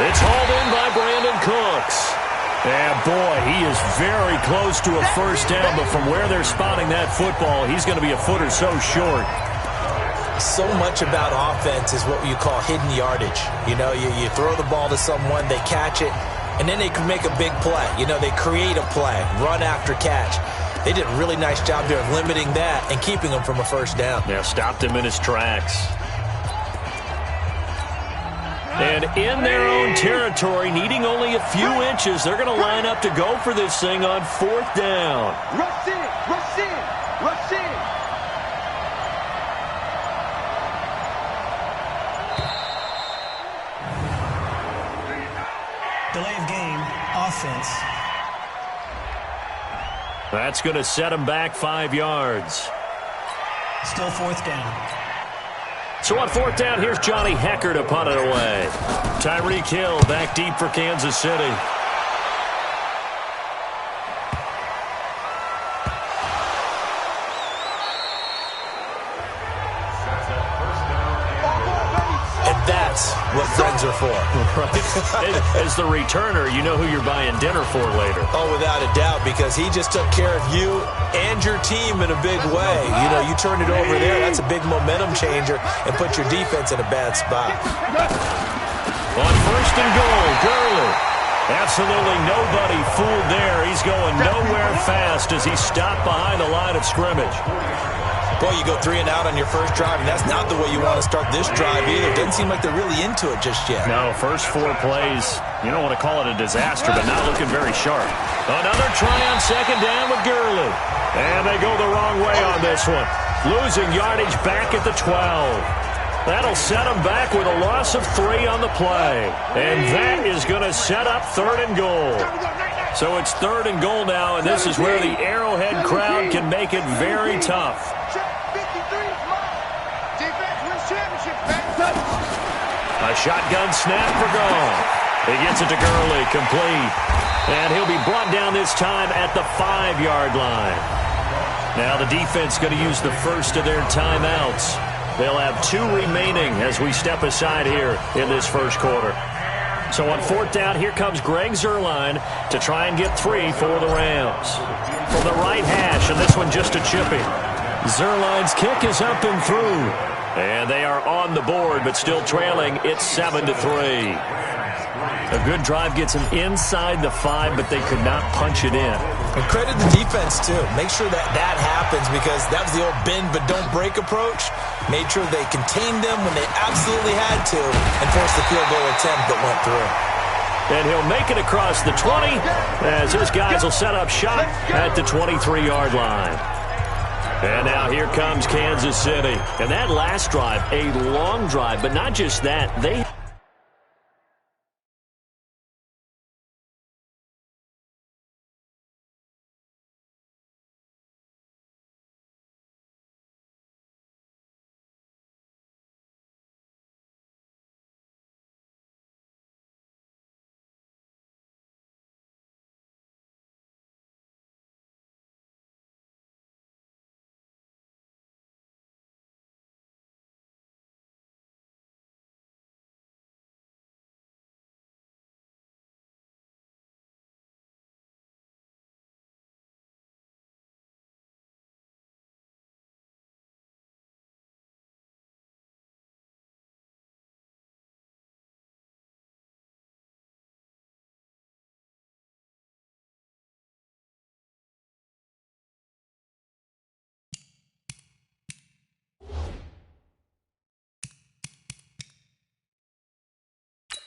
It's hauled in by Brandon Cooks. And boy, he is very close to a first down, but from where they're spotting that football, he's going to be a foot or so short. So much about offense is what you call hidden yardage. You know, you throw the ball to someone, they catch it, and then they can make a big play. You know, they create a play, run after catch. They did a really nice job there of limiting that and keeping him from a first down. Yeah, stopped him in his tracks. And in their own territory, needing only a few inches, they're going to line up to go for this thing on 4th down. Rush in, rush in, rush in. Delay of game, offense. That's going to set him back 5 yards. Still 4th down. So on 4th down, here's Johnny Hecker to punt it away. Tyreek Hill back deep for Kansas City. And that's what friends are for. Right. As the returner, you know who you're buying dinner for later. Oh, without a doubt, because he just took care of you and your team in a big way. You know, you turn it over there, that's a big momentum changer, and put your defense in a bad spot. On 1st and goal, Gurley. Absolutely nobody fooled there. He's going nowhere fast as he stopped behind the line of scrimmage. Boy, you go 3 and out on your first drive, and that's not the way you want to start this drive either. Doesn't seem like they're really into it just yet. No, first 4 plays, you don't want to call it a disaster, but not looking very sharp. Another try on second down with Gurley. And they go the wrong way on this one. Losing yardage back at the 12. That'll set them back with a loss of 3 on the play. And that is going to set up 3rd and goal. So it's 3rd and goal now, and this is where the Arrowhead crowd can make it very tough. A shotgun snap for Gone. He gets it to Gurley, complete. And he'll be brought down this time at the 5-yard line. Now the defense going to use the first of their timeouts. They'll have 2 remaining as we step aside here in this first quarter. So on 4th down, here comes Greg Zuerlein to try and get 3 for the Rams. From the right hash, and this one just a chipping. Zuerlein's kick is up and through. And they are on the board, but still trailing. It's 7-3. A good drive gets them inside the 5, but they could not punch it in. And credit the defense, too. Make sure that happens, because that was the old bend but don't break approach. Made sure they contained them when they absolutely had to and forced the field goal attempt that went through. And he'll make it across the 20 as his guys will set up shop at the 23-yard line. And now here comes Kansas City. And that last drive, a long drive, but not just that. They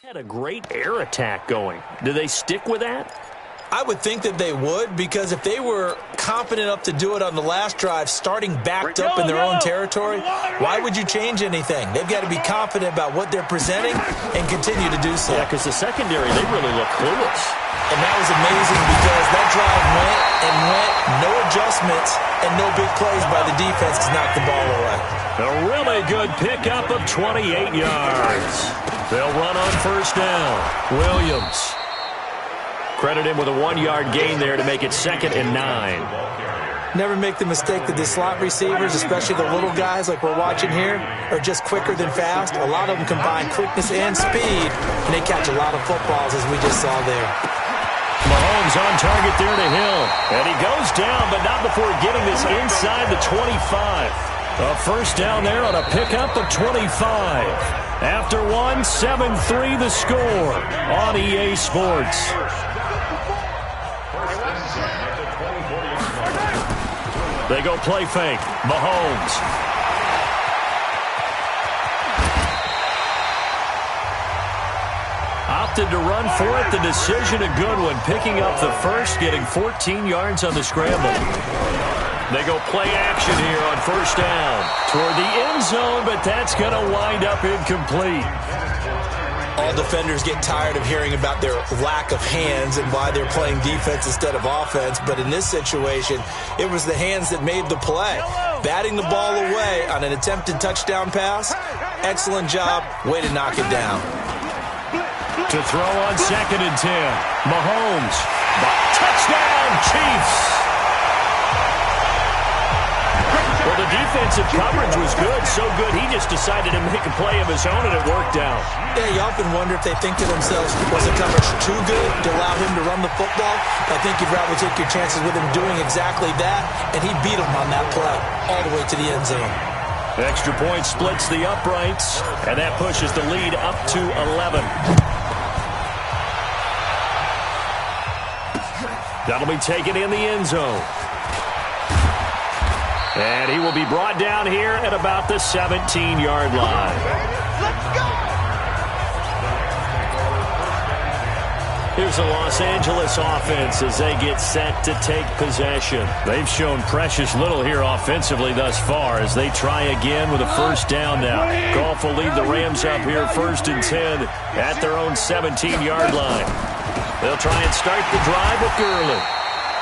had a great air attack going. Do they stick with that? I would think that they would, because if they were confident enough to do it on the last drive, starting backed up in their own territory, why would you change anything? They've got to be confident about what they're presenting and continue to do so. Yeah, because the secondary, they really look clueless. And that was amazing because that drive went and went, no adjustments, and no big plays by the defense to knock the ball away. A really good pickup of 28 yards. They'll run on first down. Williams. Credit him with a 1-yard gain there to make it 2nd and 9. Never make the mistake that the slot receivers, especially the little guys like we're watching here, are just quicker than fast. A lot of them combine quickness and speed, and they catch a lot of footballs, as we just saw there. Mahomes on target there to Hill. And he goes down, but not before getting this inside the 25. A first down there on a pickup of 25. After one, 7-3 the score on EA Sports. They go play fake. Mahomes. Opted to run for it. The decision a good one. Picking up the first, getting 14 yards on the scramble. They go play action here on first down. Toward the end zone, but that's going to wind up incomplete. All defenders get tired of hearing about their lack of hands and why they're playing defense instead of offense. But in this situation, it was the hands that made the play. Batting the ball away on an attempted touchdown pass. Excellent job. Way to knock it down. To throw on 2nd and 10. Mahomes. Touchdown, Chiefs. Well, the defensive coverage was good, so good he just decided to make a play of his own, and it worked out. Yeah, you often wonder if they think to themselves, was the coverage too good to allow him to run the football? I think you'd rather take your chances with him doing exactly that, and he beat him on that play all the way to the end zone. Extra point splits the uprights, and that pushes the lead up to 11. That'll be taken in the end zone. And he will be brought down here at about the 17-yard line. Let's go! Here's the Los Angeles offense as they get set to take possession. They've shown precious little here offensively thus far as they try again with a first down now. Goff will lead the Rams up here 1st and 10 at their own 17-yard line. They'll try and start the drive with Gurley.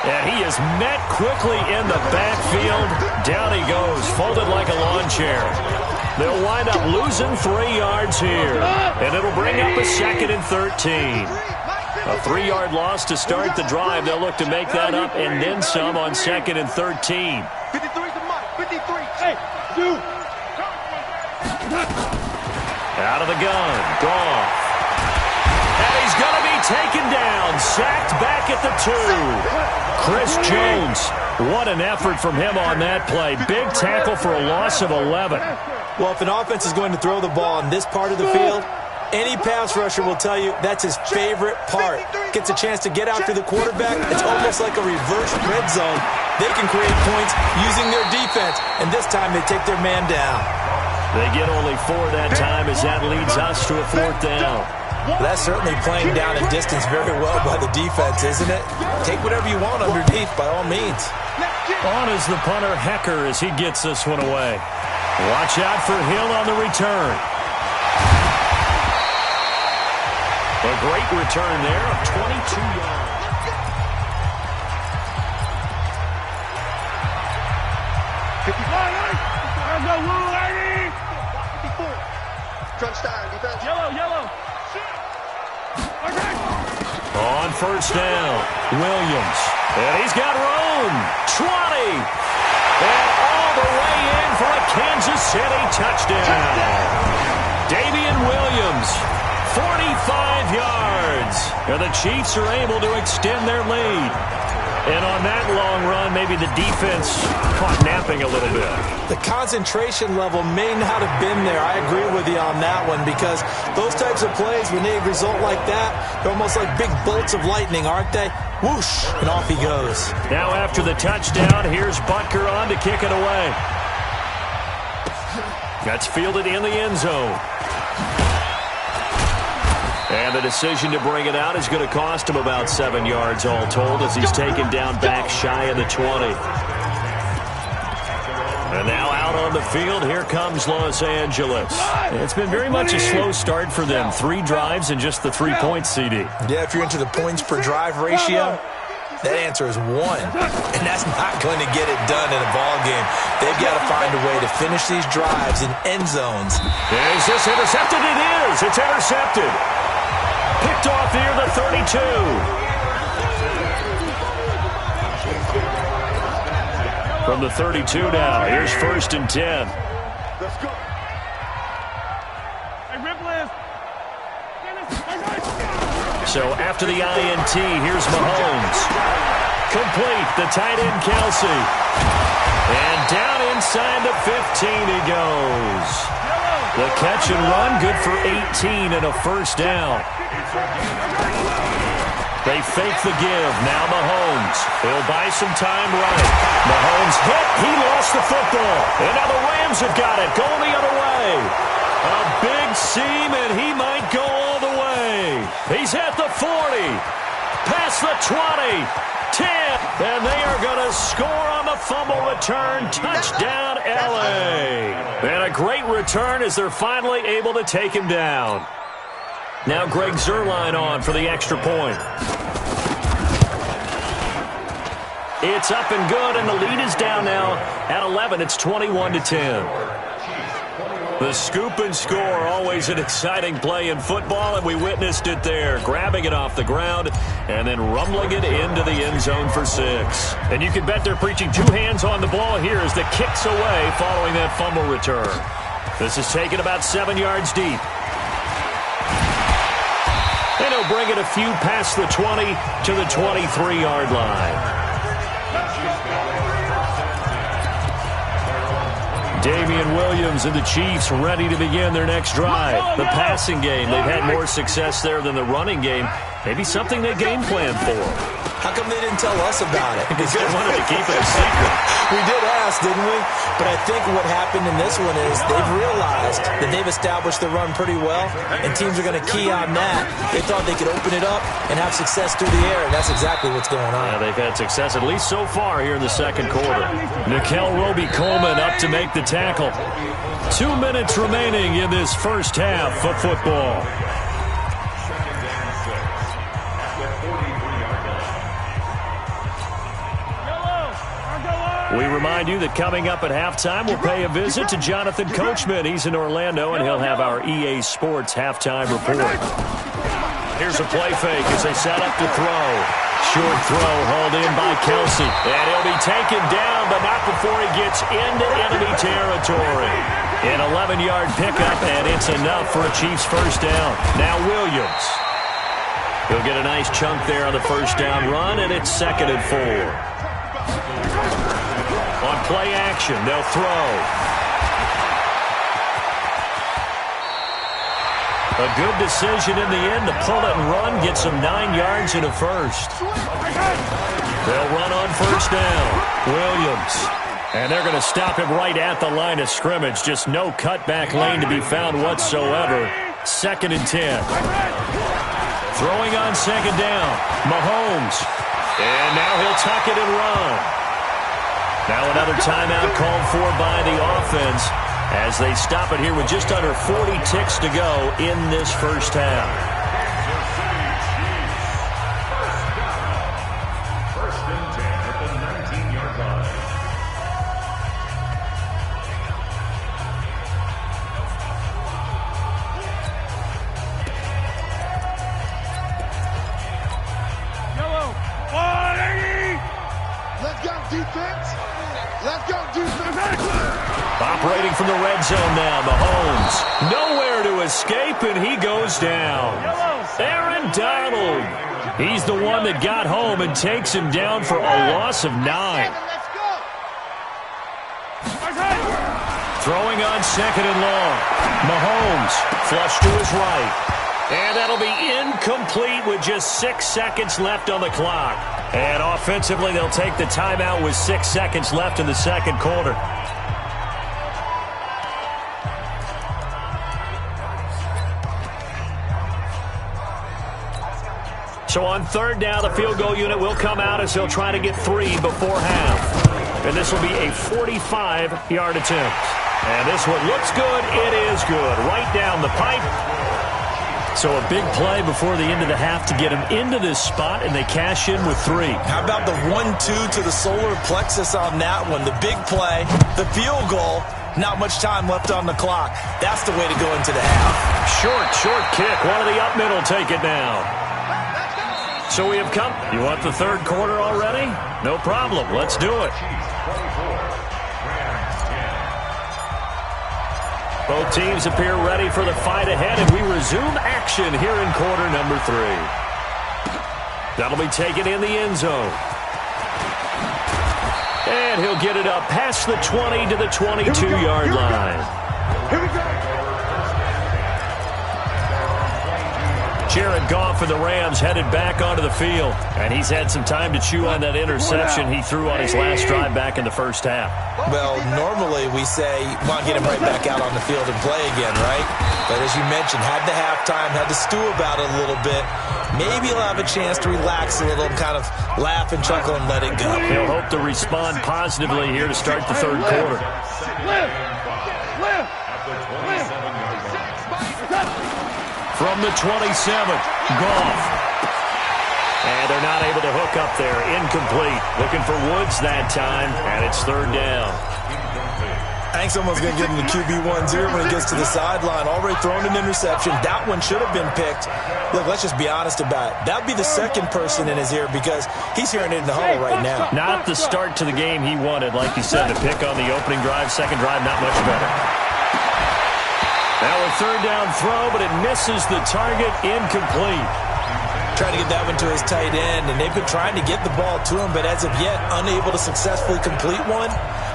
And he is met quickly in the backfield. Down he goes, folded like a lawn chair. They'll wind up losing 3 yards here. And it'll bring up a 2nd and 13. A 3-yard loss to start the drive. They'll look to make that up and then some on 2nd and 13. 53 to Mike. 53. Hey, dude. Out of the gun. Goff. And he's going to be taken down. Sacked back at the 2. Chris Jones, what an effort from him on that play. Big tackle for a loss of 11. Well, if an offense is going to throw the ball in this part of the field, any pass rusher will tell you that's his favorite part. Gets a chance to get after the quarterback. It's almost like a reverse red zone. They can create points using their defense, and this time they take their man down. They get only 4 that time as that leads us to a 4th down. That's certainly playing down and distance very well by the defense, isn't it? Take whatever you want underneath, by all means. On is the punter, Hecker, as he gets this one away. Watch out for Hill on the return. A great return there of 22 yards. Touchdown, defense. Yellow. On first down, Williams. And he's got room. 20. And all the way in for a Kansas City touchdown. Damian Williams, 45 yards. And the Chiefs are able to extend their lead. And on that long run, maybe the defense caught napping a little bit. The concentration level may not have been there. I agree with you on that one because those types of plays, when they result like that, they're almost like big bolts of lightning, aren't they? Whoosh, and off he goes. Now after the touchdown, here's Butker on to kick it away. That's fielded in the end zone. And the decision to bring it out is going to cost him about 7 yards all told as he's taken down back shy of the 20. And now out on the field, here comes Los Angeles. It's been very much a slow start for them. 3 drives and just the 3 points, CD. Yeah, if you're into the points per drive ratio, That answer is 1. And that's not going to get it done in a ball game. They've got to find a way to finish these drives in end zones. Is this intercepted? It is. It's intercepted. Picked off near the 32. From the 32 now, here's 1st and 10. Let's go. So after the INT, here's Mahomes. Complete, the tight end Kelsey. And down inside the 15 he goes. The catch and run, good for 18 and a 1st down. They fake the give. Now Mahomes. He'll buy some time right. Mahomes hit. He lost the football. And now the Rams have got it. Going the other way. A big seam, and he might go all the way. He's at the 40. Past the 20. 10. And they are going to score on the fumble return. Touchdown, L.A. And a great return as they're finally able to take him down. Now Greg Zuerlein on for the extra point. It's up and good, and the lead is down now at 11. It's 21-10. The scoop and score, always an exciting play in football, and we witnessed it there. Grabbing it off the ground and then rumbling it into the end zone for 6. And you can bet they're preaching 2 hands on the ball here as the kick's away following that fumble return. This is taken about 7 yards deep. And he'll bring it a few past the 20 to the 23-yard line. Damian Williams and the Chiefs ready to begin their next drive. The passing game, they've had more success there than the running game. Maybe something they game plan for. How come they didn't tell us about it? Because they wanted to keep it a secret. We did ask, didn't we? But I think what happened in this one is they've realized that they've established the run pretty well, and teams are going to key on that. They thought they could open it up and have success through the air, and that's exactly what's going on. Yeah, they've had success, at least so far, here in the second quarter. Nickel Roby-Coleman up to make the tackle. 2 minutes remaining in this first half of football. We remind you that coming up at halftime, we'll pay a visit to Jonathan Coachman. He's in Orlando, and he'll have our EA Sports halftime report. Here's a play fake as they set up to throw. Short throw hauled in by Kelsey. And he'll be taken down, but not before he gets into enemy territory. An 11-yard pickup, and it's enough for a Chiefs first down. Now Williams. He'll get a nice chunk there on the first down run, and it's 2nd and 4. On play action, they'll throw. A good decision in the end to pull it and run, get some 9 yards and a first. They'll run on first down. Williams. And they're going to stop him right at the line of scrimmage. Just no cutback lane to be found whatsoever. 2nd and 10. Throwing on 2nd down. Mahomes. And now he'll tuck it and run. Now another timeout called for by the offense as they stop it here with just under 40 ticks to go in this first half. First and 10 at the 19-yard line. Yellow. 180. Let's go, defense. Let's go, defense. Operating from the red zone now, Mahomes. Nowhere to escape, and he goes down. Aaron Donald. He's the one that got home and takes him down for a loss of 9. Throwing on 2nd and long. Mahomes flush to his right. And that'll be incomplete with just 6 seconds left on the clock. And offensively, they'll take the timeout with 6 seconds left in the second quarter. So on 3rd down, the field goal unit will come out as they'll try to get 3 before half. And this will be a 45-yard attempt. And this one looks good. It is good. Right down the pipe. So a big play before the end of the half to get them into this spot, and they cash in with 3. How about the 1-2 to the solar plexus on that one? The big play, the field goal, not much time left on the clock. That's the way to go into the half. Short kick. One of the up middle take it down. So we have come. You want the third quarter already? No problem. Let's do it. Both teams appear ready for the fight ahead, and we resume action here in quarter number 3. That'll be taken in the end zone. And he'll get it up past the 20 to the 22-yard line. Here we go. Jared Goff for the Rams headed back onto the field. And he's had some time to chew on that interception he threw on his last drive back in the first half. Well, normally we say, well, get him right back out on the field and play again, right? But as you mentioned, had the halftime, had to stew about it a little bit. Maybe he'll have a chance to relax a little and kind of laugh and chuckle and let it go. He'll hope to respond positively here to start the third quarter. From the 27, Goff. And they're not able to hook up there. Incomplete. Looking for Woods that time, and it's third down. I think someone's going to give him the QB1-0 when he gets to the sideline. Already thrown an interception. That one should have been picked. Look, let's just be honest about it. That would be the second person in his ear because he's hearing it in the huddle right now. Not the start to the game he wanted. Like you said, the pick on the opening drive, second drive, not much better. Now a third down throw, but it misses the target. Incomplete. Trying to get that one to his tight end, and they've been trying to get the ball to him, but as of yet, unable to successfully complete one.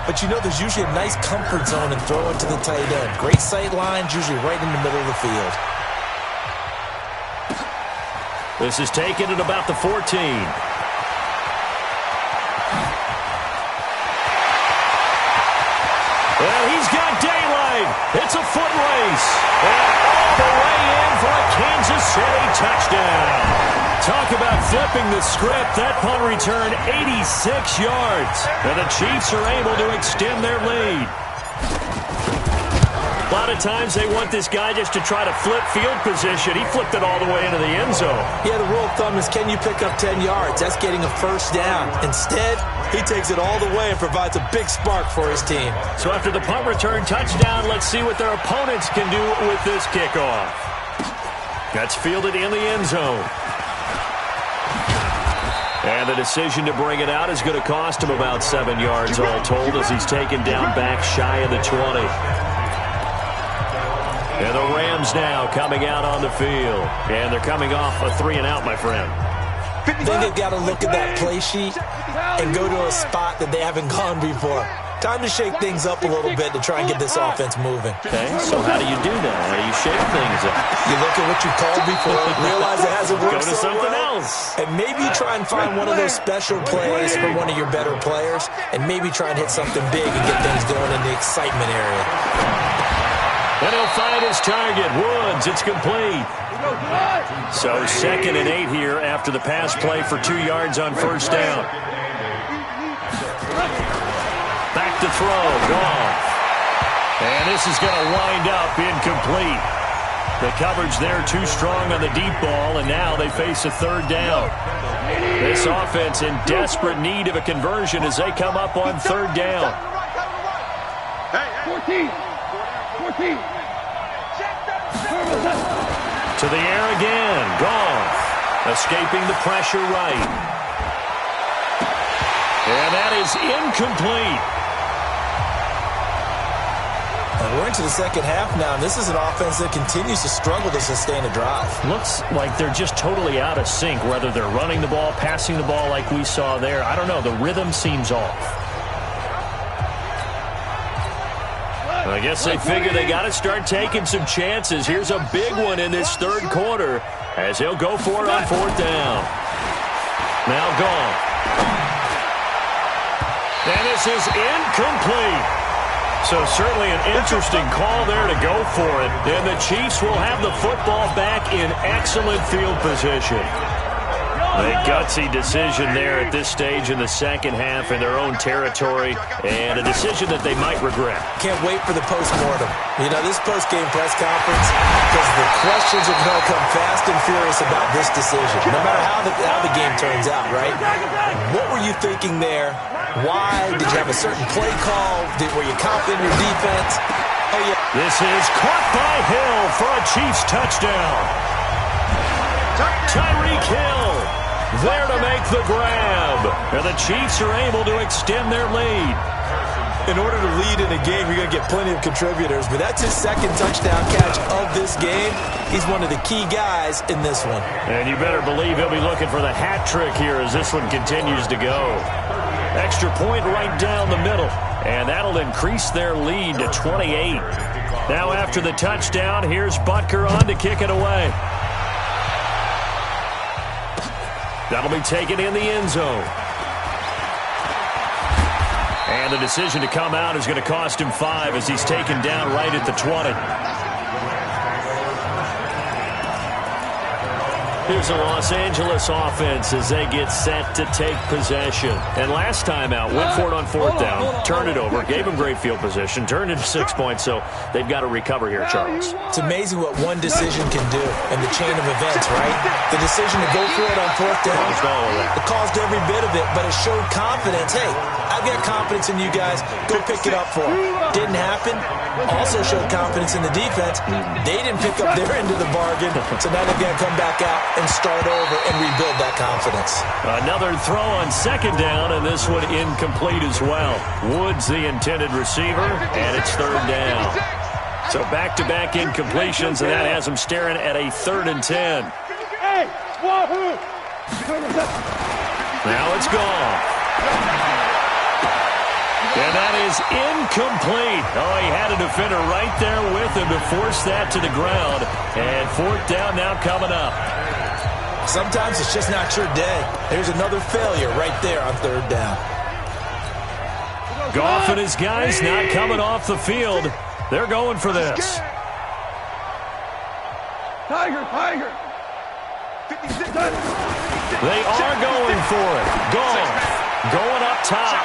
But you know there's usually a nice comfort zone in throwing to the tight end. Great sight lines, usually right in the middle of the field. This is taken at about the 14. Well, he's got daylight. It's a foot race. And all the way in for a Kansas City touchdown. Talk about flipping the script. That punt return 86 yards. And the Chiefs are able to extend their lead. A lot of times they want this guy just to try to flip field position. He flipped it all the way into the end zone. Yeah, the rule of thumb is can you pick up 10 yards? That's getting a first down. Instead, he takes it all the way and provides a big spark for his team. So after the punt return touchdown, let's see what their opponents can do with this kickoff. That's fielded in the end zone. And the decision to bring it out is going to cost him about 7 yards all told as he's taken down back shy of the 20. And the Rams now coming out on the field. And they're coming off a 3-and-out, my friend. I think they've got to look at that play sheet and go to a spot that they haven't gone before. Time to shake things up a little bit to try and get this offense moving. Okay, so how do you do that? How do you shake things up? You look at what you called before, realize it hasn't worked Go to so something well, else. and maybe try and find one of those special plays for one of your better players, and maybe try and hit something big and get things going in the excitement area. And he'll find his target. Woods, it's complete. So 2nd and 8 here after the pass play for 2 yards on first down. Back to throw, Goff. And this is going to wind up incomplete. The coverage there too strong on the deep ball, and now they face a third down. This offense in desperate need of a conversion as they come up on third down. 14. To the air again, Goff. Escaping the pressure right. And that is incomplete. And we're into the second half now, and this is an offense that continues to struggle to sustain a drive. Looks like they're just totally out of sync, whether they're running the ball, passing the ball like we saw there. I don't know. The rhythm seems off. I guess they figure they got to start taking some chances. Here's a big one in this third quarter as he'll go for it on fourth down. Now Goff. And this is incomplete. So certainly an interesting call there to go for it. And the Chiefs will have the football back in excellent field position. A gutsy decision there at this stage in the second half in their own territory, and a decision that they might regret. Can't wait for the post-mortem. You know, this post-game press conference, because the questions are going to come fast and furious about this decision, no matter how the game turns out, right? What were you thinking there? Why? Did you have a certain play call? Were you confident in your defense? Oh, yeah. This is caught by Hill for a Chiefs touchdown. Tyreek Hill there to make the grab. And the Chiefs are able to extend their lead. In order to lead in a game, you're going to get plenty of contributors, but that's his second touchdown catch of this game. He's one of the key guys in this one. And you better believe he'll be looking for the hat trick here as this one continues to go. Extra point right down the middle, and that'll increase their lead to 28. Now after the touchdown, here's Butker on to kick it away. That'll be taken in the end zone. And the decision to come out is going to cost him 5 as he's taken down right at the 20. Here's the Los Angeles offense as they get set to take possession. And last time out, went for it on fourth down, turned it over, gave them great field position, turned it 6 points, so they've got to recover here, Charles. It's amazing what one decision can do in the chain of events, right? The decision to go for it on fourth down, it caused every bit of it, but it showed confidence. Hey, I've got confidence in you guys. Go pick it up for them. Didn't happen. Also showed confidence in the defense. They didn't pick up their end of the bargain, so now they've got to come back out and start over and rebuild that confidence. Another throw on second down, and this one incomplete as well. Woods the intended receiver, and it's third down. So back-to-back incompletions, and that has them staring at a 3rd and 10. Hey, wahoo! Now it's gone. And that is incomplete. Oh, he had a defender right there with him to force that to the ground. And fourth down now coming up. Sometimes it's just not your day. There's another failure right there on third down. Goff and his guys not coming off the field. They're going for this. Tiger, Tiger. They are going for it. Goff going up top.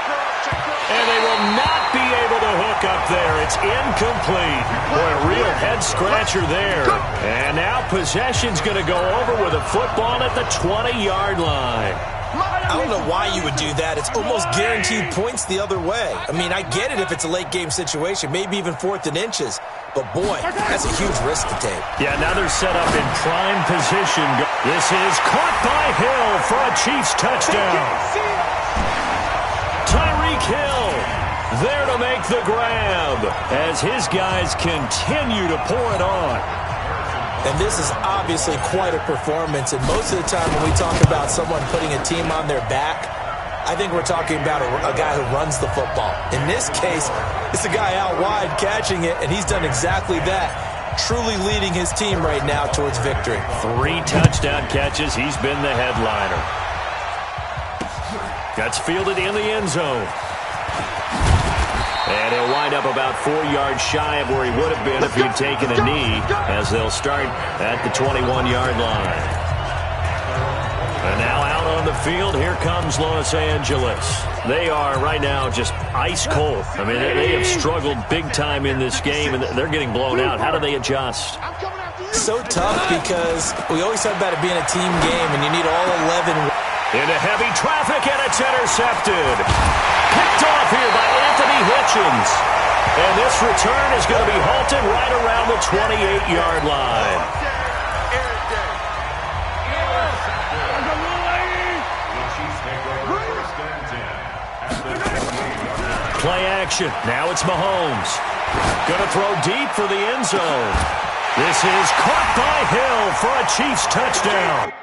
And they will not be able to hook up there. It's incomplete. Boy, a real head-scratcher there. And now possession's going to go over with a football at the 20-yard line. I don't know why you would do that. It's almost guaranteed points the other way. I mean, I get it if it's a late-game situation, maybe even 4th and inches. But, boy, that's a huge risk to take. Yeah, now they're set up in prime position. This is caught by Hill for a Chiefs touchdown. Tyreek Hill there to make the grab as his guys continue to pour it on. And this is obviously quite a performance. And most of the time when we talk about someone putting a team on their back, I think we're talking about a guy who runs the football. In this case, it's a guy out wide catching it, and he's done exactly that. Truly leading his team right now towards victory. 3 touchdown catches. He's been the headliner. That's fielded in the end zone. And he'll wind up about 4 yards shy of where he would have been if he'd taken a knee, as they'll start at the 21-yard line. And now out on the field, here comes Los Angeles. They are right now just ice cold. I mean, they have struggled big time in this game, and they're getting blown out. How do they adjust? So tough because we always talk about it being a team game, and you need all 11. Into heavy traffic, and it's intercepted. Picked off here by Anthony Hitchens. And this return is going to be halted right around the 28-yard line. Play action. Now it's Mahomes. Going to throw deep for the end zone. This is caught by Hill for a Chiefs touchdown.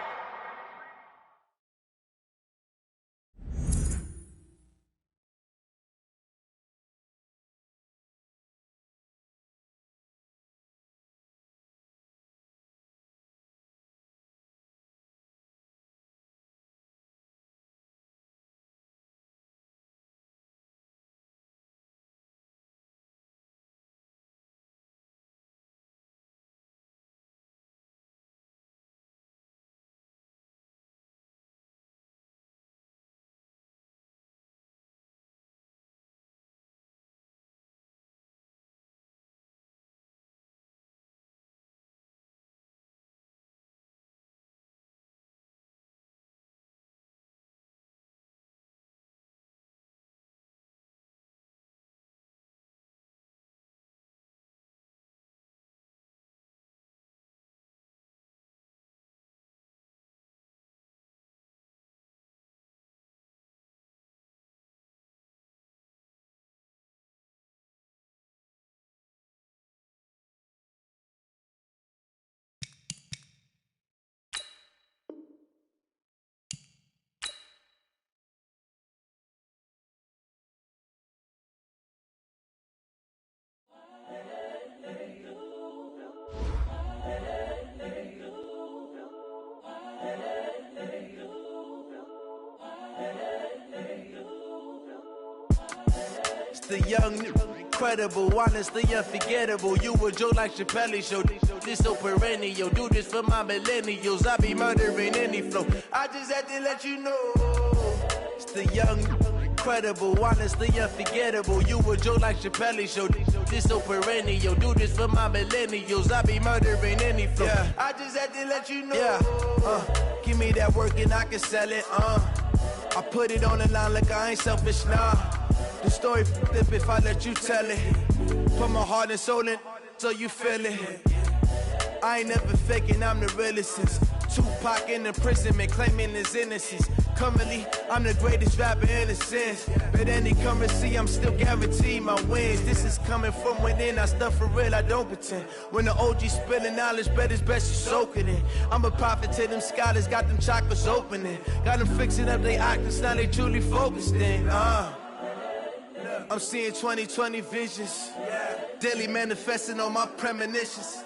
The young, incredible, honestly unforgettable. You a joke like Chappelle Show. This so perennial. Do this for my millennials. I be murdering any flow. I just had to let you know. It's the young, incredible, honestly unforgettable. You a joke like Chappelle Show. This so perennial. Do this for my millennials. I be murdering any flow. Yeah. I just had to let you know. Yeah. Give me that work and I can sell it. I put it on the line like I ain't selfish, nah. The story flip if I let you tell it. Put my heart and soul in so you feel it. I ain't never faking, I'm the realest since Tupac in imprisonment, claiming his innocence. Currently, I'm the greatest rapper in a sense. But any currency, I'm still guaranteed my wins. This is coming from within, I stuff for real, I don't pretend. When the OG spilling knowledge, bet it's best you soak it in. I'm a prophet to them scholars, got them chakras opening. Got them fixing up their octaves, now they truly focused in. I'm seeing 2020 visions. Daily manifesting on my premonitions.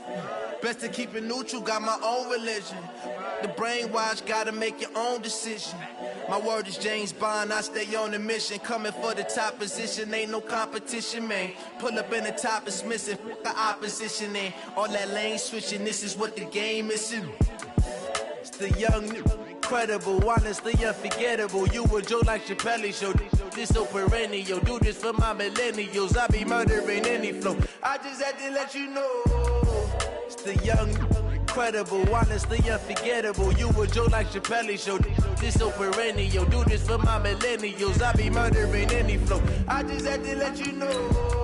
Best to keep it neutral, got my own religion. The brainwash, gotta make your own decision. My word is James Bond, I stay on a mission. Coming for the top position, ain't no competition, man. Pull up in the top, it's missing, the opposition ain't. All that lane switching, this is what the game is. It's the young, incredible, honestly unforgettable. You a joke like Chappelle Show. This so perennial. Do this for my millennials. I be murdering any flow. I just had to let you know. It's the young, incredible, honestly unforgettable. You a joke like Chappelle Show. This so perennial. Do this for my millennials. I be murdering any flow. I just had to let you know.